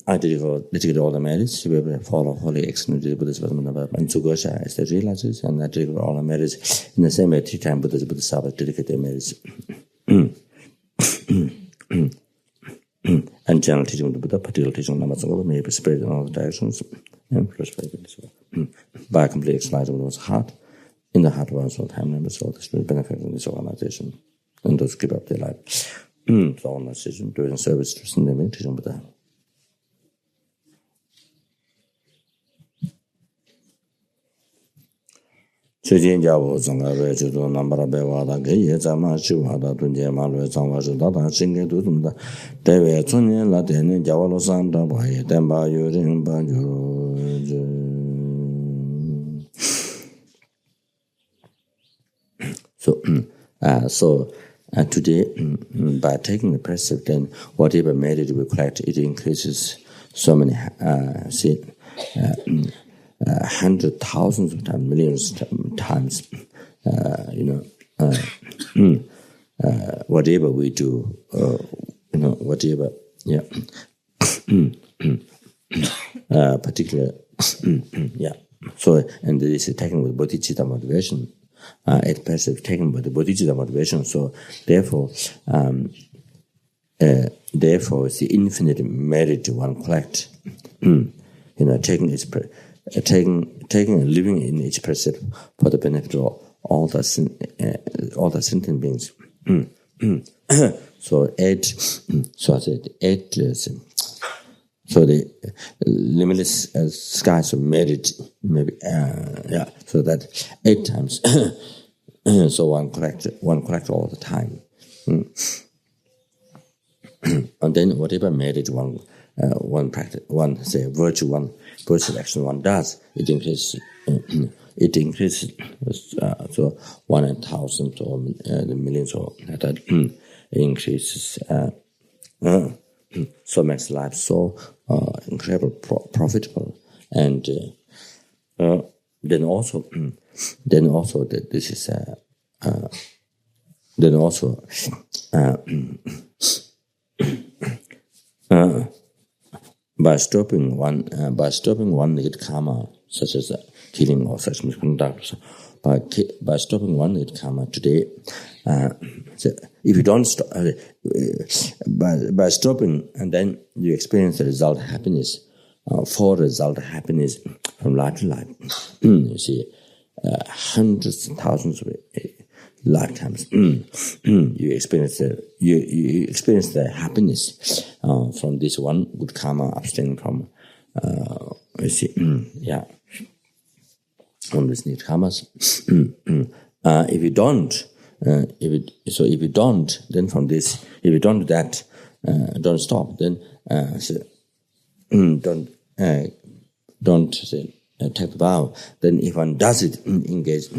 I dedicate all the merits to be able to follow holy excellent Buddhism and Sugosha as they realizes, and I dedicate all the merits in the same way 3 times Buddha Sabbath dedicate their merits. And general teaching of the Buddha, particular teaching of Namasangha may be spread in all directions and by complete exercise of one's heart, in the heart ones or time members or the spirit benefit in this organization and those keep up their life. The organization doing service to send them into them. 최진 자고 정가베 주도 남바라 배와다 게예 자마 시와다 dunje 말로 장와서 다다 신게도 좀다 대외 천년라 되는 자와로 삼다 바에 덴바 요린 반주 today by taking the precept and whatever merit we collect, it increases so many hundred thousands of times, millions of times. Whatever we do, whatever, yeah, particular, yeah. So, and this is taken with bodhicitta motivation. It percept taken by the bodhicitta motivation. So, therefore, it's the infinite merit one collect. Taking and living in each precept for the benefit of all the sentient beings. So the limitless skies of merit, maybe, so that 8 times. So one collect all the time. And then whatever merit one practice, one say virtue action one does, it increases. So 1,000 or the millions or that increases. So makes life so incredible profitable, and then also that this is then also. By stopping one negative karma, such as killing or such misconduct, by stopping one negative karma today, if you don't stop, by stopping, and then you experience the result of happiness, for the result of happiness from life to life. You see, hundreds and thousands of lifetimes. You experience the happiness from this one good karma abstaining from from these need karmas. If you don't, then from this, if you don't do that, don't stop, then don't take the vow. Then if one does it, engage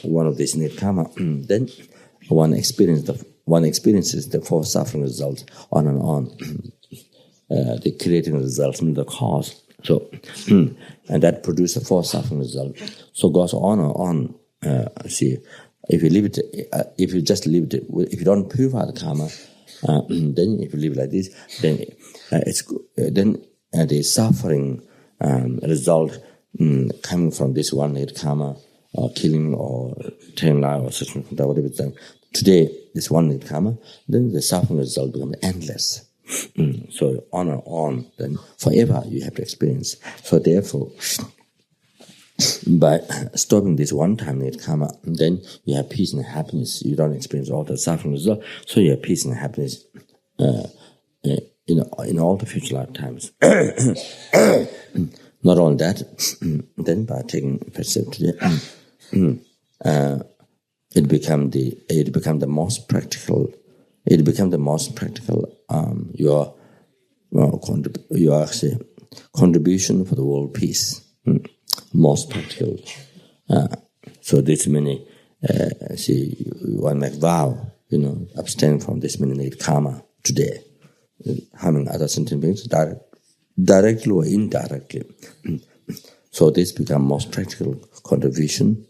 one of these need karma, then one experiences the four suffering results on and on, the creating results from the cause. So, and that produces a four suffering result. So goes on and on. If you leave it, if you just leave it, if you don't purify the karma, then if you live like this, then the suffering result coming from this one need karma, or killing or telling lie or such whatever it's done. Today, this one need karma, then the suffering result becomes endless. So on and on, then forever you have to experience. So therefore, by stopping this one-time need karma, then you have peace and happiness. You don't experience all the suffering result, so you have peace and happiness in all the future lifetimes. Not only that, then by taking Precepts today, it become the most practical. It become the most practical. Your contribution for the world peace. Most practical. So this many. One make vow. Abstain from this many need karma today, harming other sentient beings directly or indirectly. So this become most practical contribution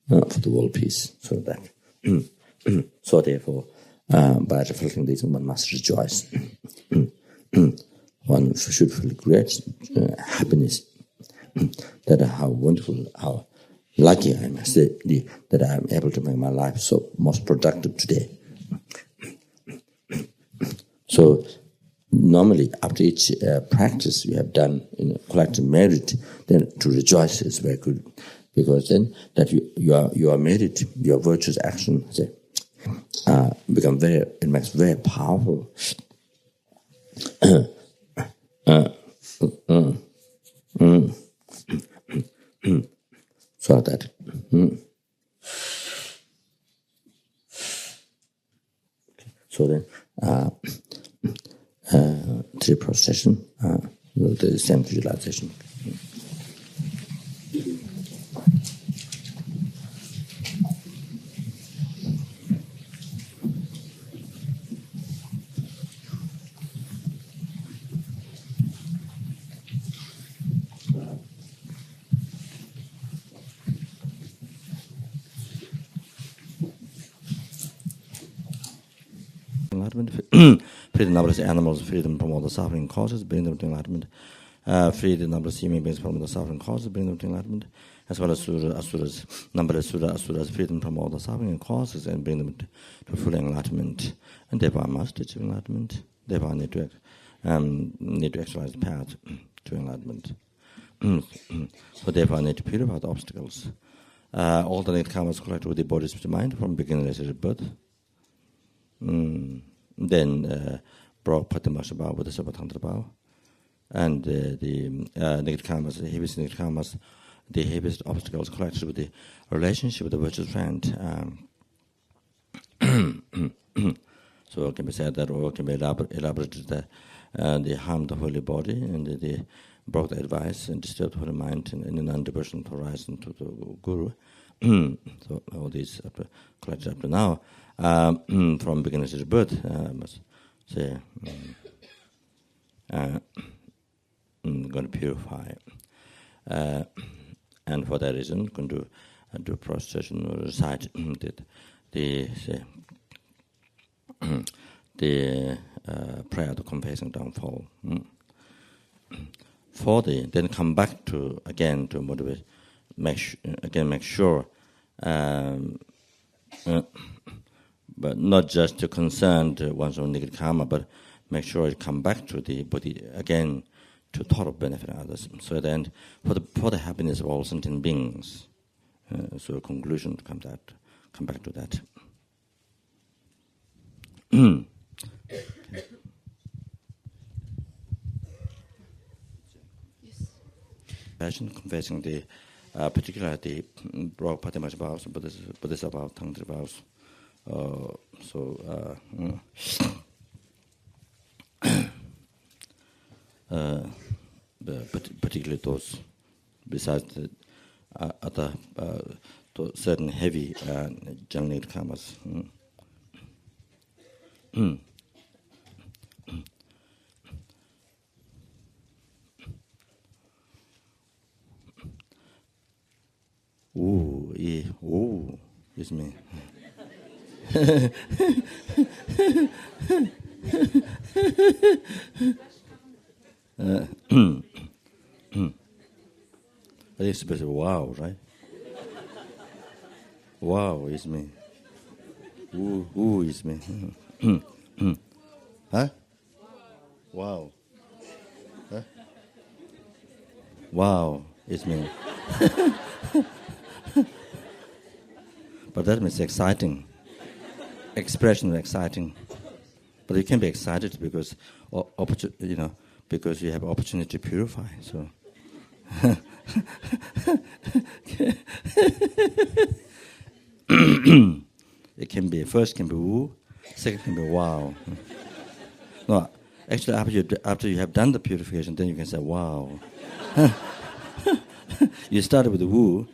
for the world peace. So that. So therefore, by reflecting this, one must rejoice. One should feel great happiness. That how wonderful, how lucky I am that I am able to make my life so most productive today. So normally, after each practice we have done in collective merit, then to rejoice is very good, because then that you are made your virtuous action become it makes very powerful. So that so then three procession, the same visualization. Free the numberless animals, free them from all the suffering causes, bring them to enlightenment. Free the numberless human beings from the suffering causes, bring them to enlightenment. As well as asuras, numberless asuras, free them from all the suffering causes and bring them to full enlightenment. And therefore must achieve enlightenment. Therefore need to exercise the path to enlightenment. So therefore need to purify the obstacles. All the negative karmas collected with the body, spirit, mind from beginningless birth. Then brought Patimashabha with the Sabatantrabha, and the negative karmas, the heaviest negative karmas, the heaviest obstacles collected with the relationship with the virtuous friend. So it can be said that, or it can be elaborated that they harmed the holy body and they brought the advice and disturbed the holy mind in an non-diversion horizon to the Guru. So all these collected up to now. From beginning to birth, I must say, going to purify, and for that reason, going to do prostration or recite the prayer to confessing downfall. Then come back to again to motivate, make sure. But not just to concern one's own negative karma, but make sure it come back to the body again to total benefit others. So at the end, for the happiness of all sentient beings. So a conclusion to come back to that. Passion confessing the particularly the broad Patimash vows, Bodhisattva, Tantra vows. Particularly those, besides the other certain heavy general karmas. It's me. I think supposed to be wow, right? Wow, it's me. Ooh, it's me. Huh? Wow. Huh? Wow, it's me. But that means exciting. Expression is exciting. But you can be excited because because you have opportunity to purify. So it can be first can be woo, second can be wow. No, actually after you have done the purification, then you can say wow. You started with the woo.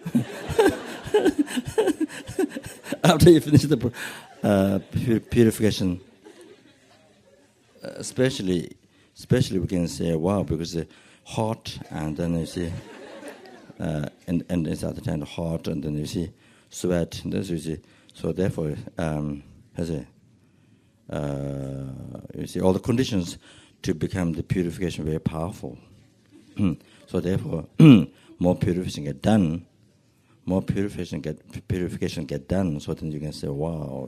After you finish the purification, especially we can say wow because it's hot, and then you see, and it's at the time hot, and then you see sweat, and then you see. So therefore, you see all the conditions to become the purification very powerful. So therefore, more purification get done. More purification get done, so then you can say, wow,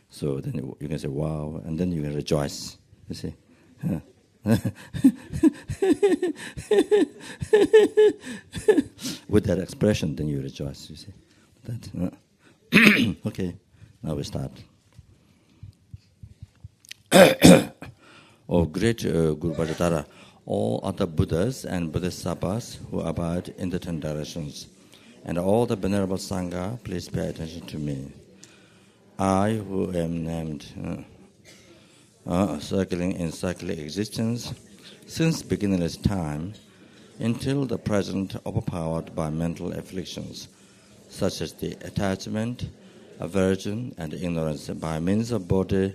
So then you can say, wow, and then you can rejoice, you see. With that expression, then you rejoice, you see. That, okay, now we start. Oh, great Guru Bhattacharya, all other Buddhas and Bodhisattvas who abide in the 10 directions, and all the venerable Sangha, please pay attention to me. I, who am named circling in cyclic existence, since beginningless time, until the present, overpowered by mental afflictions, such as the attachment, aversion, and ignorance, by means of body,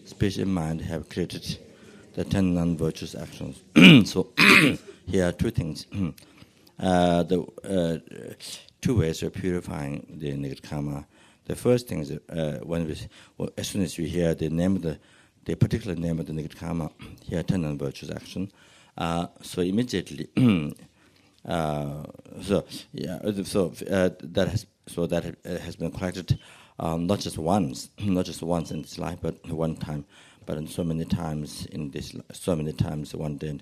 speech, and mind, have created the 10 non-virtuous actions. So here are two things. The two ways of purifying the negative karma. The first thing is as soon as you hear the name of the particular name of the negative karma, here 10 non-virtuous action. So immediately, that has been collected not just once in this life, but one time, but in so many times one day.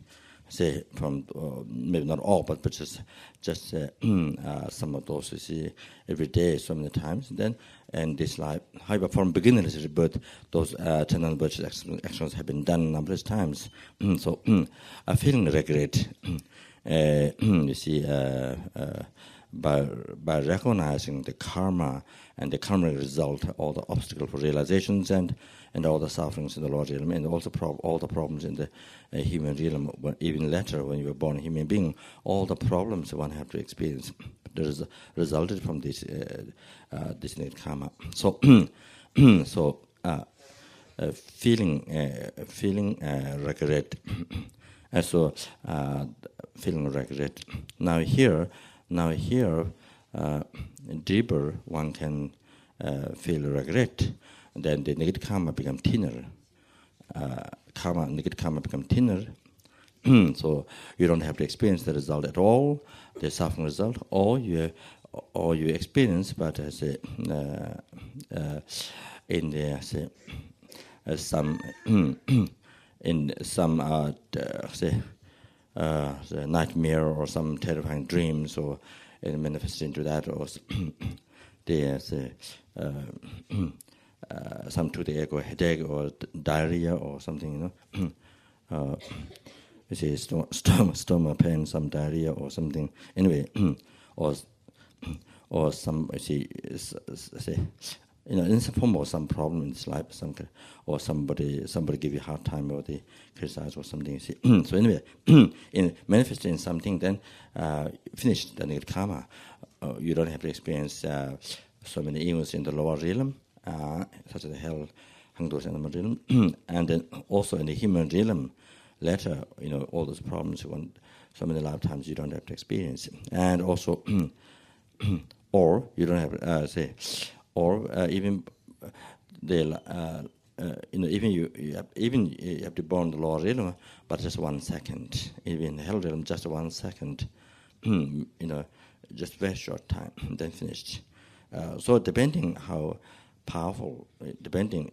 Say from maybe not all, but just some of those you see every day, so many times. And then in this life, however, from beginningless rebirth, those 10 non-virtuous actions have been done numerous times. So feeling regret, you see, by recognizing the karma and the karmic result, all the obstacles for realizations and all the sufferings in the lower realm, and also all the problems in the human realm, even later when you were born a human being, all the problems one have to experience resulted from this negative karma. So, feeling regret. So feeling regret. Now here, deeper one can feel regret. Then the negative karma become thinner. Negative karma become thinner. So you don't have to experience the result at all, the suffering result, or you experience, but as the nightmare or some terrifying dreams, or manifest into that, or some toothache or headache or diarrhea or something, you see stomach pain, some diarrhea or something. Anyway, or some, you see, in some form or some problem in this life, or somebody give you a hard time, or they criticize or something. You see. So anyway, in manifesting something, then finish the negative karma. You don't have to experience so many evils in the lower realm, such as the hell, hungry animal realm, and then also in the human realm. Later, all those problems, so many lifetimes you don't have to experience, and also, or you don't have even the even you have to born the lower realm, but just 1 second. Even in the hell realm, just 1 second. Just very short time, then finished. So depending how powerful, depending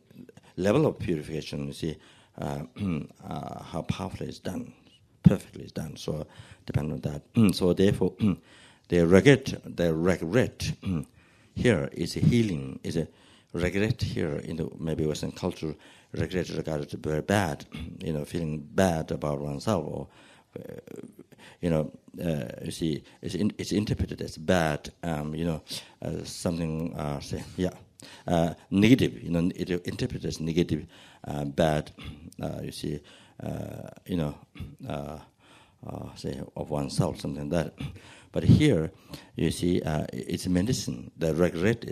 level of purification, you see how powerfully it's done, perfectly it's done. So depend on that. So therefore, the regret here is a healing. Is a regret here in the maybe Western culture. Regret regarded as very bad. Feeling bad about oneself, or you see, it's interpreted as bad. Something negative. It interpreted as negative, bad. You see, say of oneself, something like that. But here, you see, it's medicine. The regret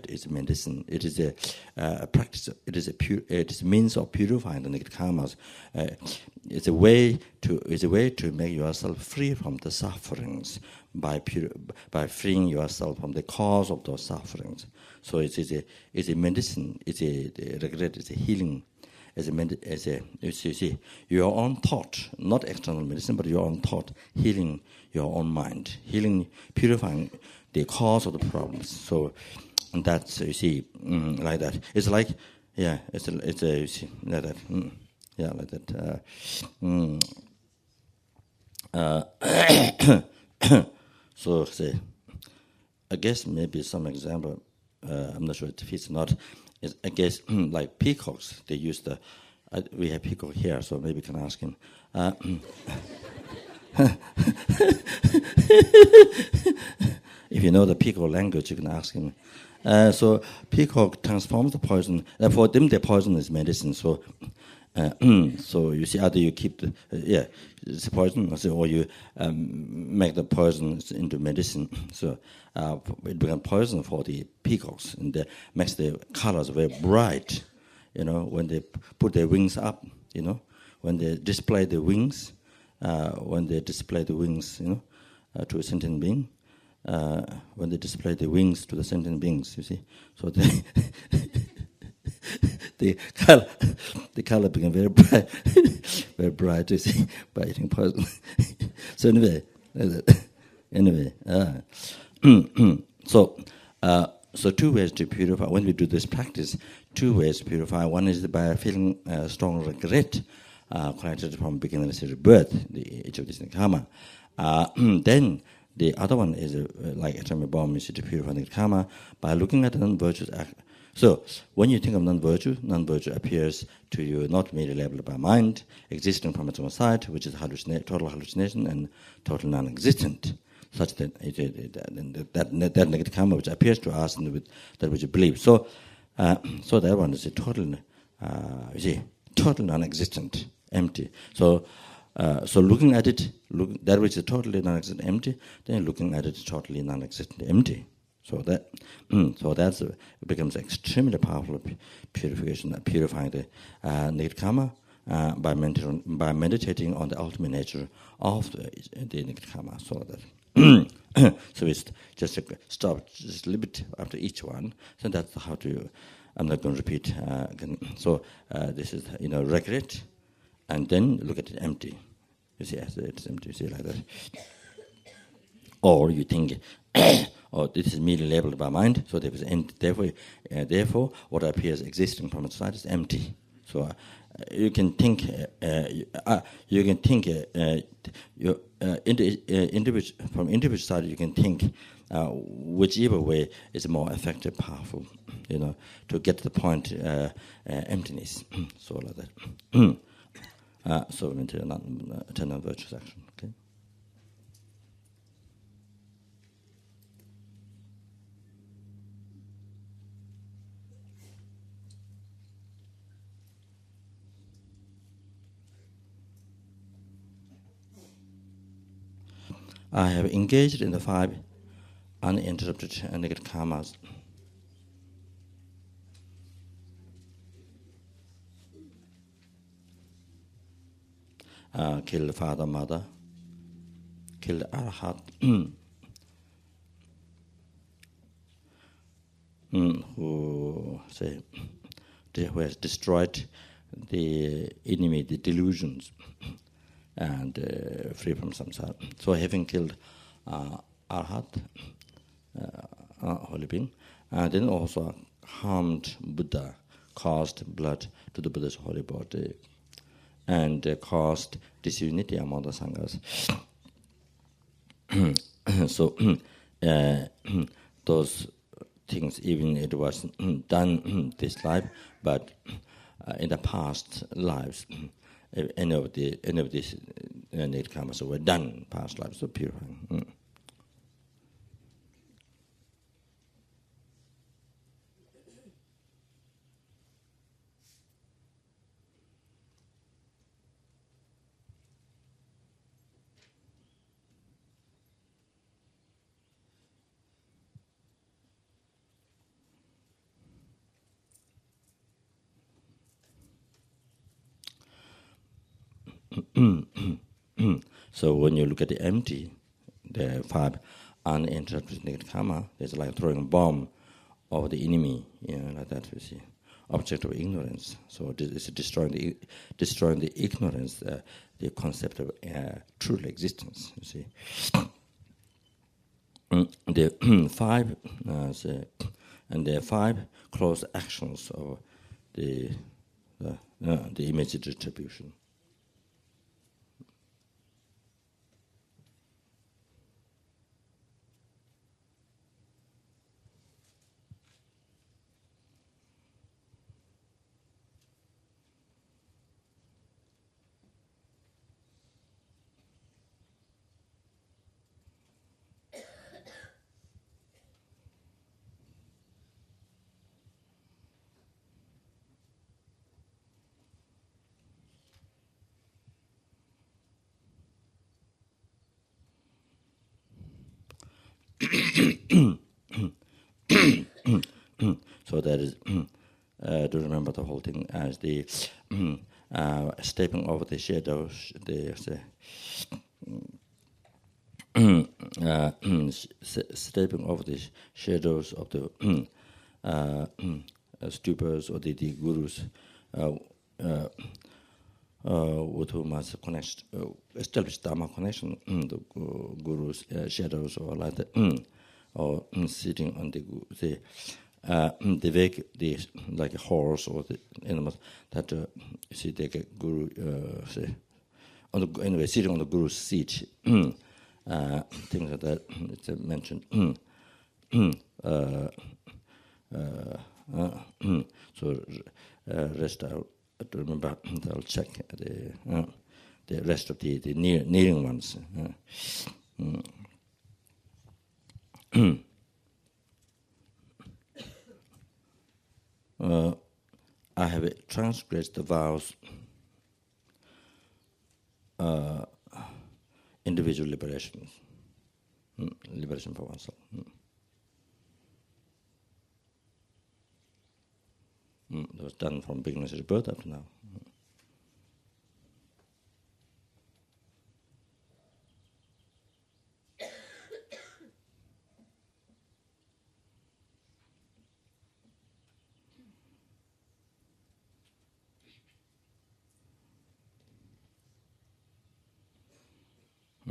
is medicine. It is a practice. It is a means of purifying the negative karmas. It's a way to make yourself free from the sufferings by freeing yourself from the cause of those sufferings. So it's a medicine. The regret is a healing. You see, your own thought, not external medicine, but your own thought, healing your own mind, purifying the cause of the problems. So that's, you see, like that. It's like, you see, like that. Yeah, like that. So say, I guess maybe some example, I'm not sure if it fits or not, is I guess like peacocks, they use the, we have peacock here, so maybe can ask him. If you know the peacock language, you can ask him. So peacock transforms the poison. For them, the poison is medicine. So, so you see, either you keep the it's poison, or you make the poison into medicine. So it becomes poison for the peacocks, and that makes the colors very bright. You know, when they put their wings up. You know, when they display the wings. To a sentient being, when they display the wings to the sentient beings, you see, so they the color became very bright, very bright. You see, by eating poison. So anyway, so two ways to purify. When we do this practice, two ways to purify. One is by feeling strong regret. Collected from beginningless birth, each of these karma. Then the other one is like atomic bomb is to purify the karma by looking at non-virtuous act. So when you think of non-virtue appears to you not merely labeled by mind, existing from its own side, which is total hallucination and total non-existent, such that that negative karma which appears to us and that which you believe. So that one is a total, total non-existent. Empty. So looking at it, that which is totally non-existent, empty. Then looking at it, totally non-existent, empty. So that, it becomes extremely powerful purification, purifying the negative karma by meditating on the ultimate nature of the negative karma. So that, so it's just stop just a little bit after each one. So that's how to. I'm not going to repeat again. So this is regret. And then look at it empty. You see, it's empty. You see, like that. Or you think, oh, this is merely labeled by mind, so therefore, what appears existing from its side is empty. So you can think, from individual side, you can think whichever way is more effective, powerful, to get to the point emptiness. So like that. So into a virtuous action. Okay. I have engaged in the 5 uninterrupted negative karmas. Kill father, mother, kill arhat, who has destroyed the enemy, the delusions, and free from samsara. So having killed arhat, holy being, and then also harmed Buddha, caused blood to the Buddha's holy body, and caused disunity among the sanghas. So those things, even it was done this life, but in the past lives, any of these negative karmas were done in past lives, so purifying. So when you look at the empty, the 5 uninterrupted negative karma, it's like throwing a bomb over the enemy, like that. You see, object of ignorance. So it's destroying the ignorance, the concept of true existence. You see, the 5 and the 5 close actions of the the image distribution. So that is to remember the whole thing as the stepping over the shadows, stepping over the shadows of the stupas or the gurus with whom has connect, established Dharma connection, the gurus' shadows or like that, or sitting on the way, like a horse or the animals that see the guru say anyway sitting on the guru's seat, things like that. It's mentioned. So rest I'll remember. I'll check the rest of the kneeling ones. I have transgressed the vows, individual liberation, liberation for oneself. That was done from beginningless birth up to now.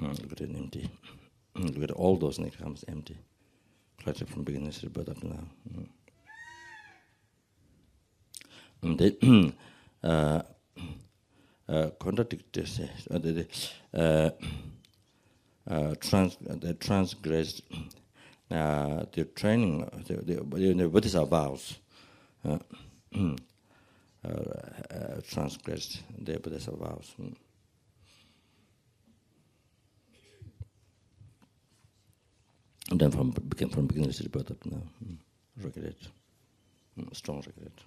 Look at it empty. Look at all those nicknames empty. Collected from beginningless birth up to now. They contradict this. They transgressed the training, the Buddhist vows. Transgressed the Buddhist vows. And then from beginning to birth up now, regret, strong regret.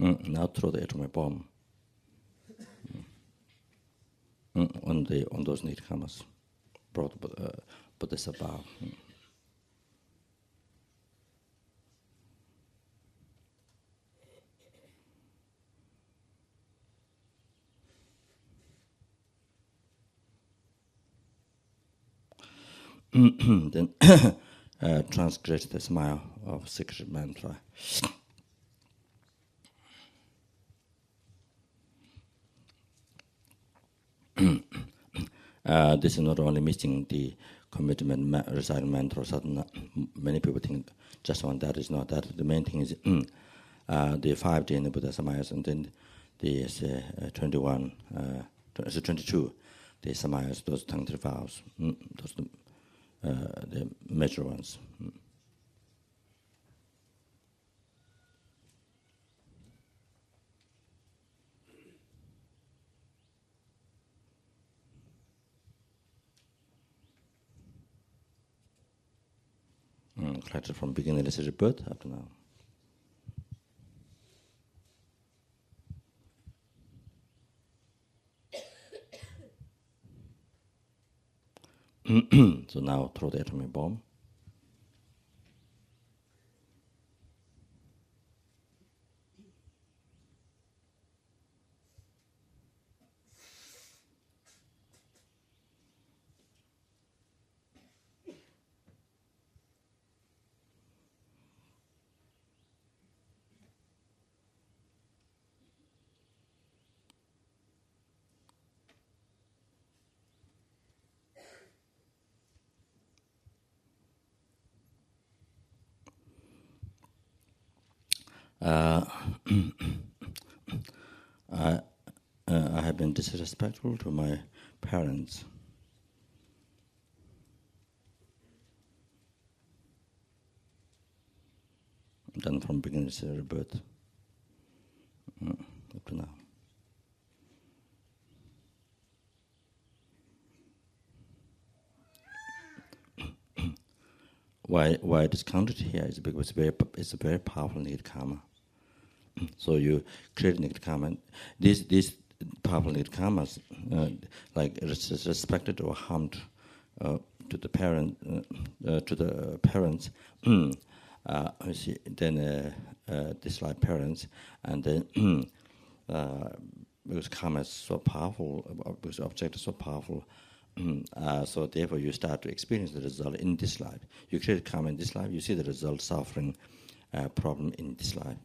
Now throw the atomic bomb on those newcomers brought Buddhist vow. Then transgress the smile of secret mantra. This is not only missing the commitment, reciting mantra, sadhana. Many people think just one that is not that. The main thing is the 5 Dhyana Buddha Samayas, and then the 22, the Samayas, those tantra vows, those the major ones. Collected from beginningless birth up to now. So now throw the atomic bomb. Uh, I have been disrespectful to my parents. Done from beginning to birth up to now. Why it is counted here is because it's a very powerful negative karma. So you create negative karma. These powerful negative karmas, like respected or harmed to the parents, you see, then dislike parents, and then because karma is so powerful, because the object is so powerful. So therefore you start to experience the result in this life. You create karma in this life, you see the result, suffering, problem in this life.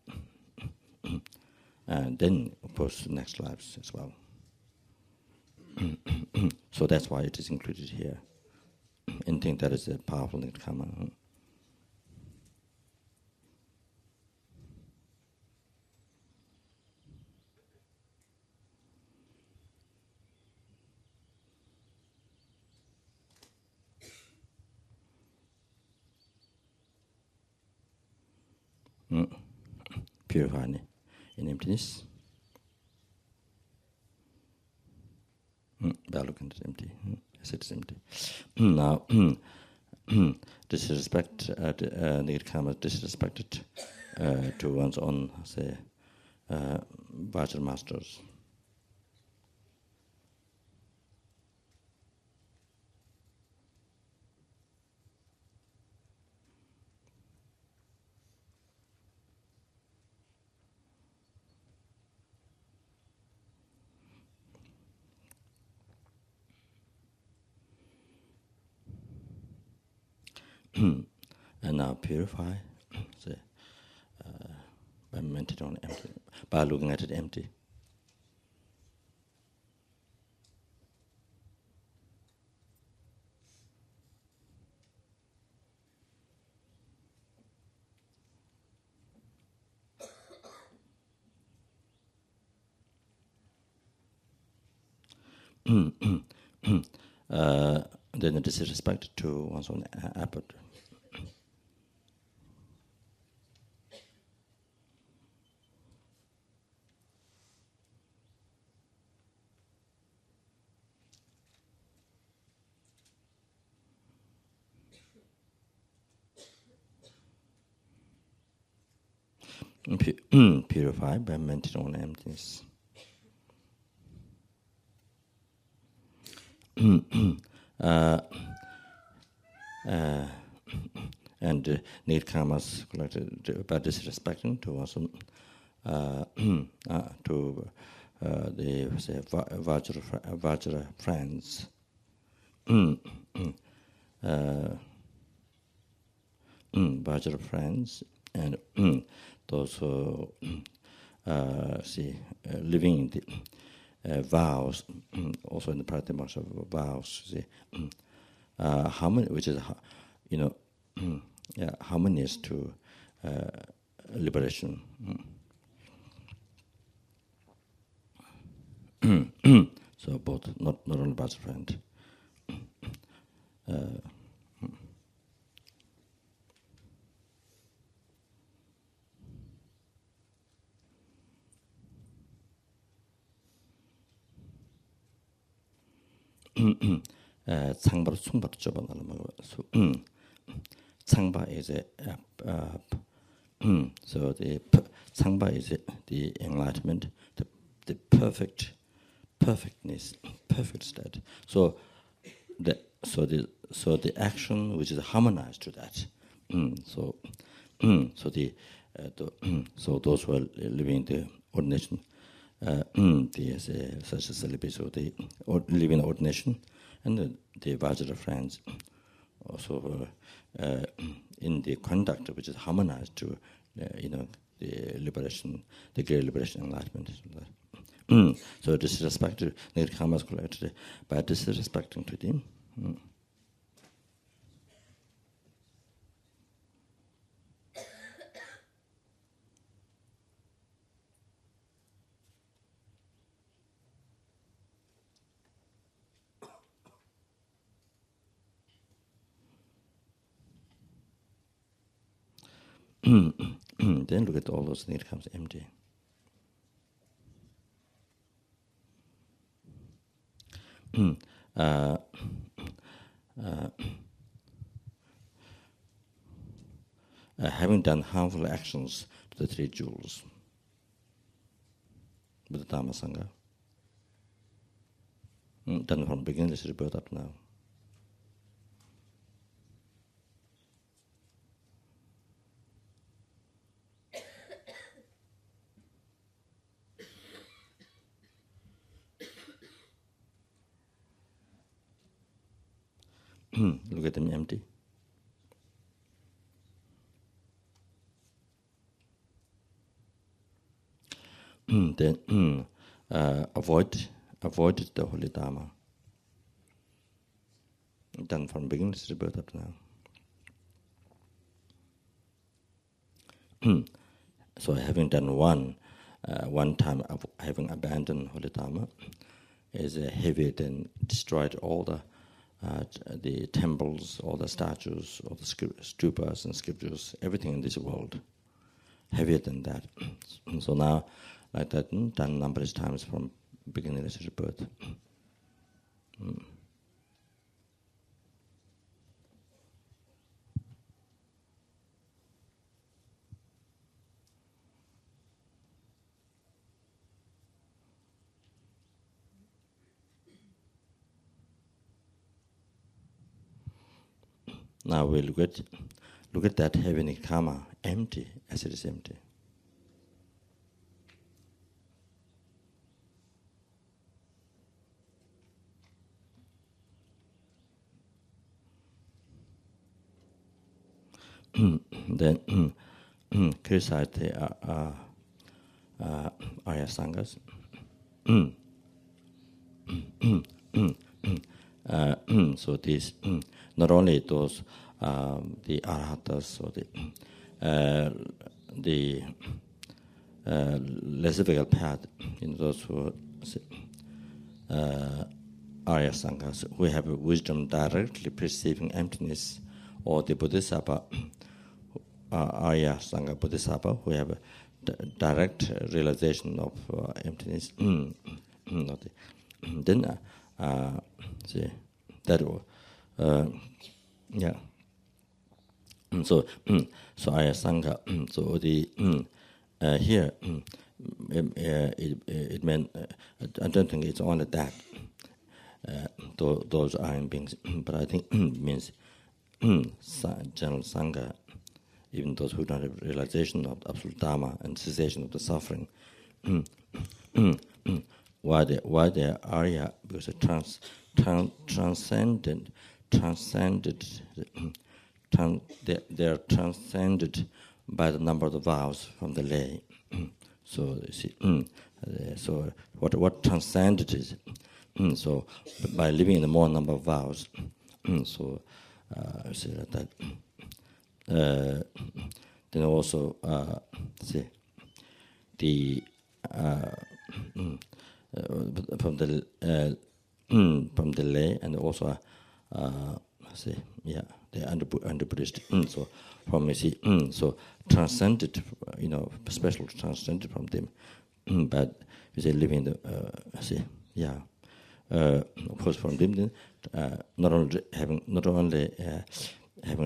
And then, of course, next lives as well. So that's why it is included here. Anything that is a powerful negative karma. Purify in emptiness. By looking at empty, as it is empty. Now, disrespect, negative karma disrespected to one's own, say, Vajra masters. And now purify, say, by meditating on empty, by looking at it empty. Then it is disrespect to one's own effort. Purify by meditating on emptiness. And need karmas collected by disrespecting to also to the say Vajra friends. Vajra friends and those who living in the vows, also in the practice of vows, see, harmony, which is harmonious to liberation. So both, not only Vajra friend. Changpa Tsungpa Choba Changpa is so the Changpa is the enlightenment, the perfectness, perfect state. So the action which is harmonized to that. So those who are living the ordination. Such a celebration, they live in ordination, and the Vajra friends also in the conduct which is harmonized to, the liberation, the great liberation, enlightenment. So disrespect negative karmas collected by disrespecting to them. Then look at all those things, it becomes empty. Having done harmful actions to the three jewels, with the Dhamma Sangha, done from beginningless rebirth up now. Look at them empty. Then avoid the holy Dharma. Done from beginning to birth up now. So having done one time of having abandoned holy Dharma is heavier than destroyed all the temples, all the statues, all the stupas and sculptures, everything in this world. Heavier than that. So now, like that, done numberless times from beginningless rebirth. Now we look at that heavenly karma empty as it is empty. Then criticize the Arya Sanghas. So these not only those the Arhatas or the less difficult path in those who Arya Sanghas who have wisdom directly perceiving emptiness, or the Bodhisattva Arya Sangha Bodhisattva who have direct realization of emptiness. Then see that yeah. So Arya Sangha. So the here it meant I don't think it's only that those Aryan beings, but I think it means general Sangha, even those who don't have realization of absolute Dharma and cessation of the suffering. Why they are Arya? Because they they are transcended by the number of the vows from the lay. So you see, so what transcended is, so by living in the more number of vows, so you see that. Then also see the from the lay, and also see the under Buddhist. So from you see, so transcended, special transcended from them, but you say living the of course from them, not only having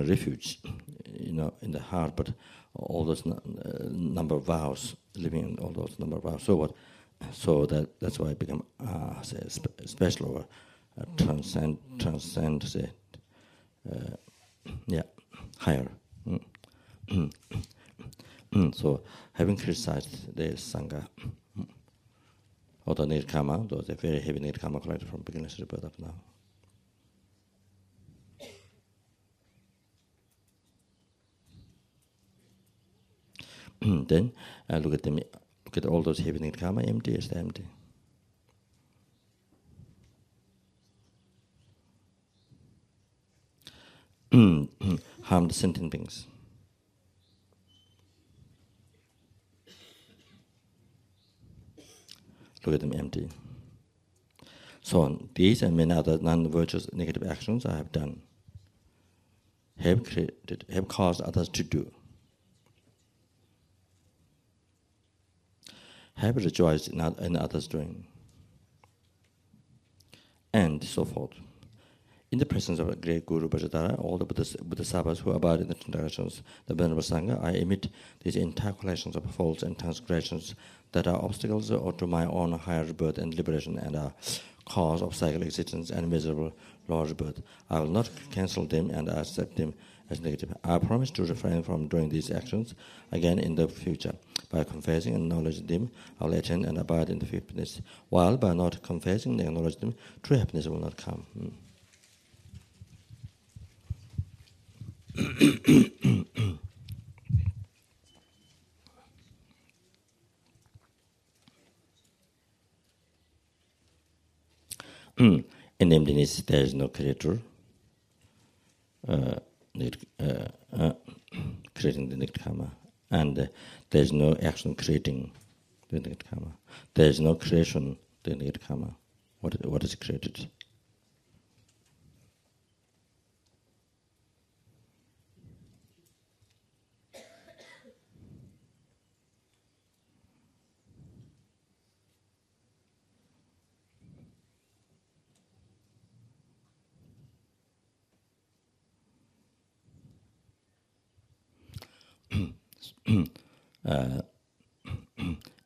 refuge, in the heart, but all those number of vows, living in all those number of vows. So what? So that's why it become special or transcend, say, higher. So having criticized the Sangha, or the Nirkama, those are very heavy Nirkama collected from beginningless to birth up now. Then look at them. Look at all those heavy Nirkama, empty as they're empty. Harm the sentient beings. Look at them empty. So these and many other non-virtuous negative actions I have done have caused others to do. have rejoiced in others' doing, and so forth. In the presence of a great Guru Bhattacharya, all the Bodhisattvas who abide in the traditions, the Venerable Sangha, I emit these entire collections of faults and transgressions that are obstacles to my own higher birth and liberation and are cause of cycle existence and miserable large birth. I will not cancel them and accept them as negative. I promise to refrain from doing these actions again in the future. By confessing and acknowledging them, I will attain and abide in the happiness, while by not confessing and acknowledging them, true happiness will not come. In emptiness, there is no creator creating the negative karma, and there is no action creating the negative karma. There is no creation the negative karma. What is created?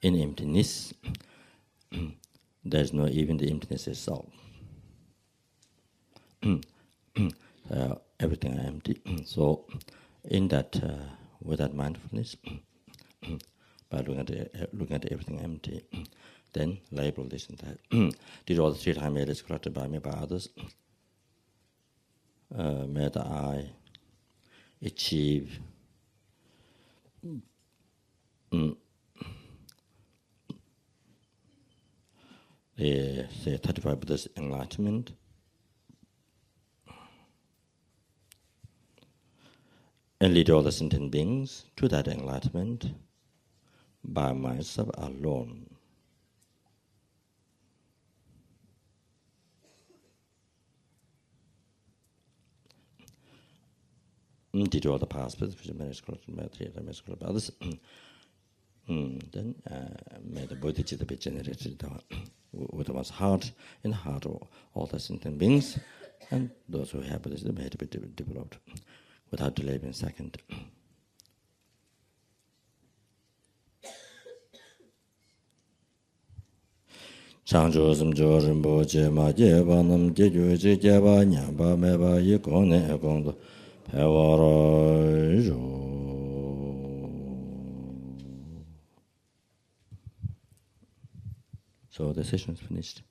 In emptiness, there is no even the emptiness itself. Everything is empty. So, in that, with that mindfulness, by looking at everything empty, then label this and that. Did all the three times made is corrected by me, by others? May I achieve the 35 Buddhas enlightenment, and lead all the sentient beings to that enlightenment by myself alone. Did all the past Buddhas, which are by others, then may the Bodhicitta be generated with one's heart, in the heart of all the sentient beings, and those who have Buddhism may be developed without delay in a second. Changzhu Samjo Rinpo Je Ma Je Ba Nam Je Ju Je Je Ba Nyam Ba Me Ba Yi Gong Ne E Gong Do Pe Wa Ra Ru. So the session is finished.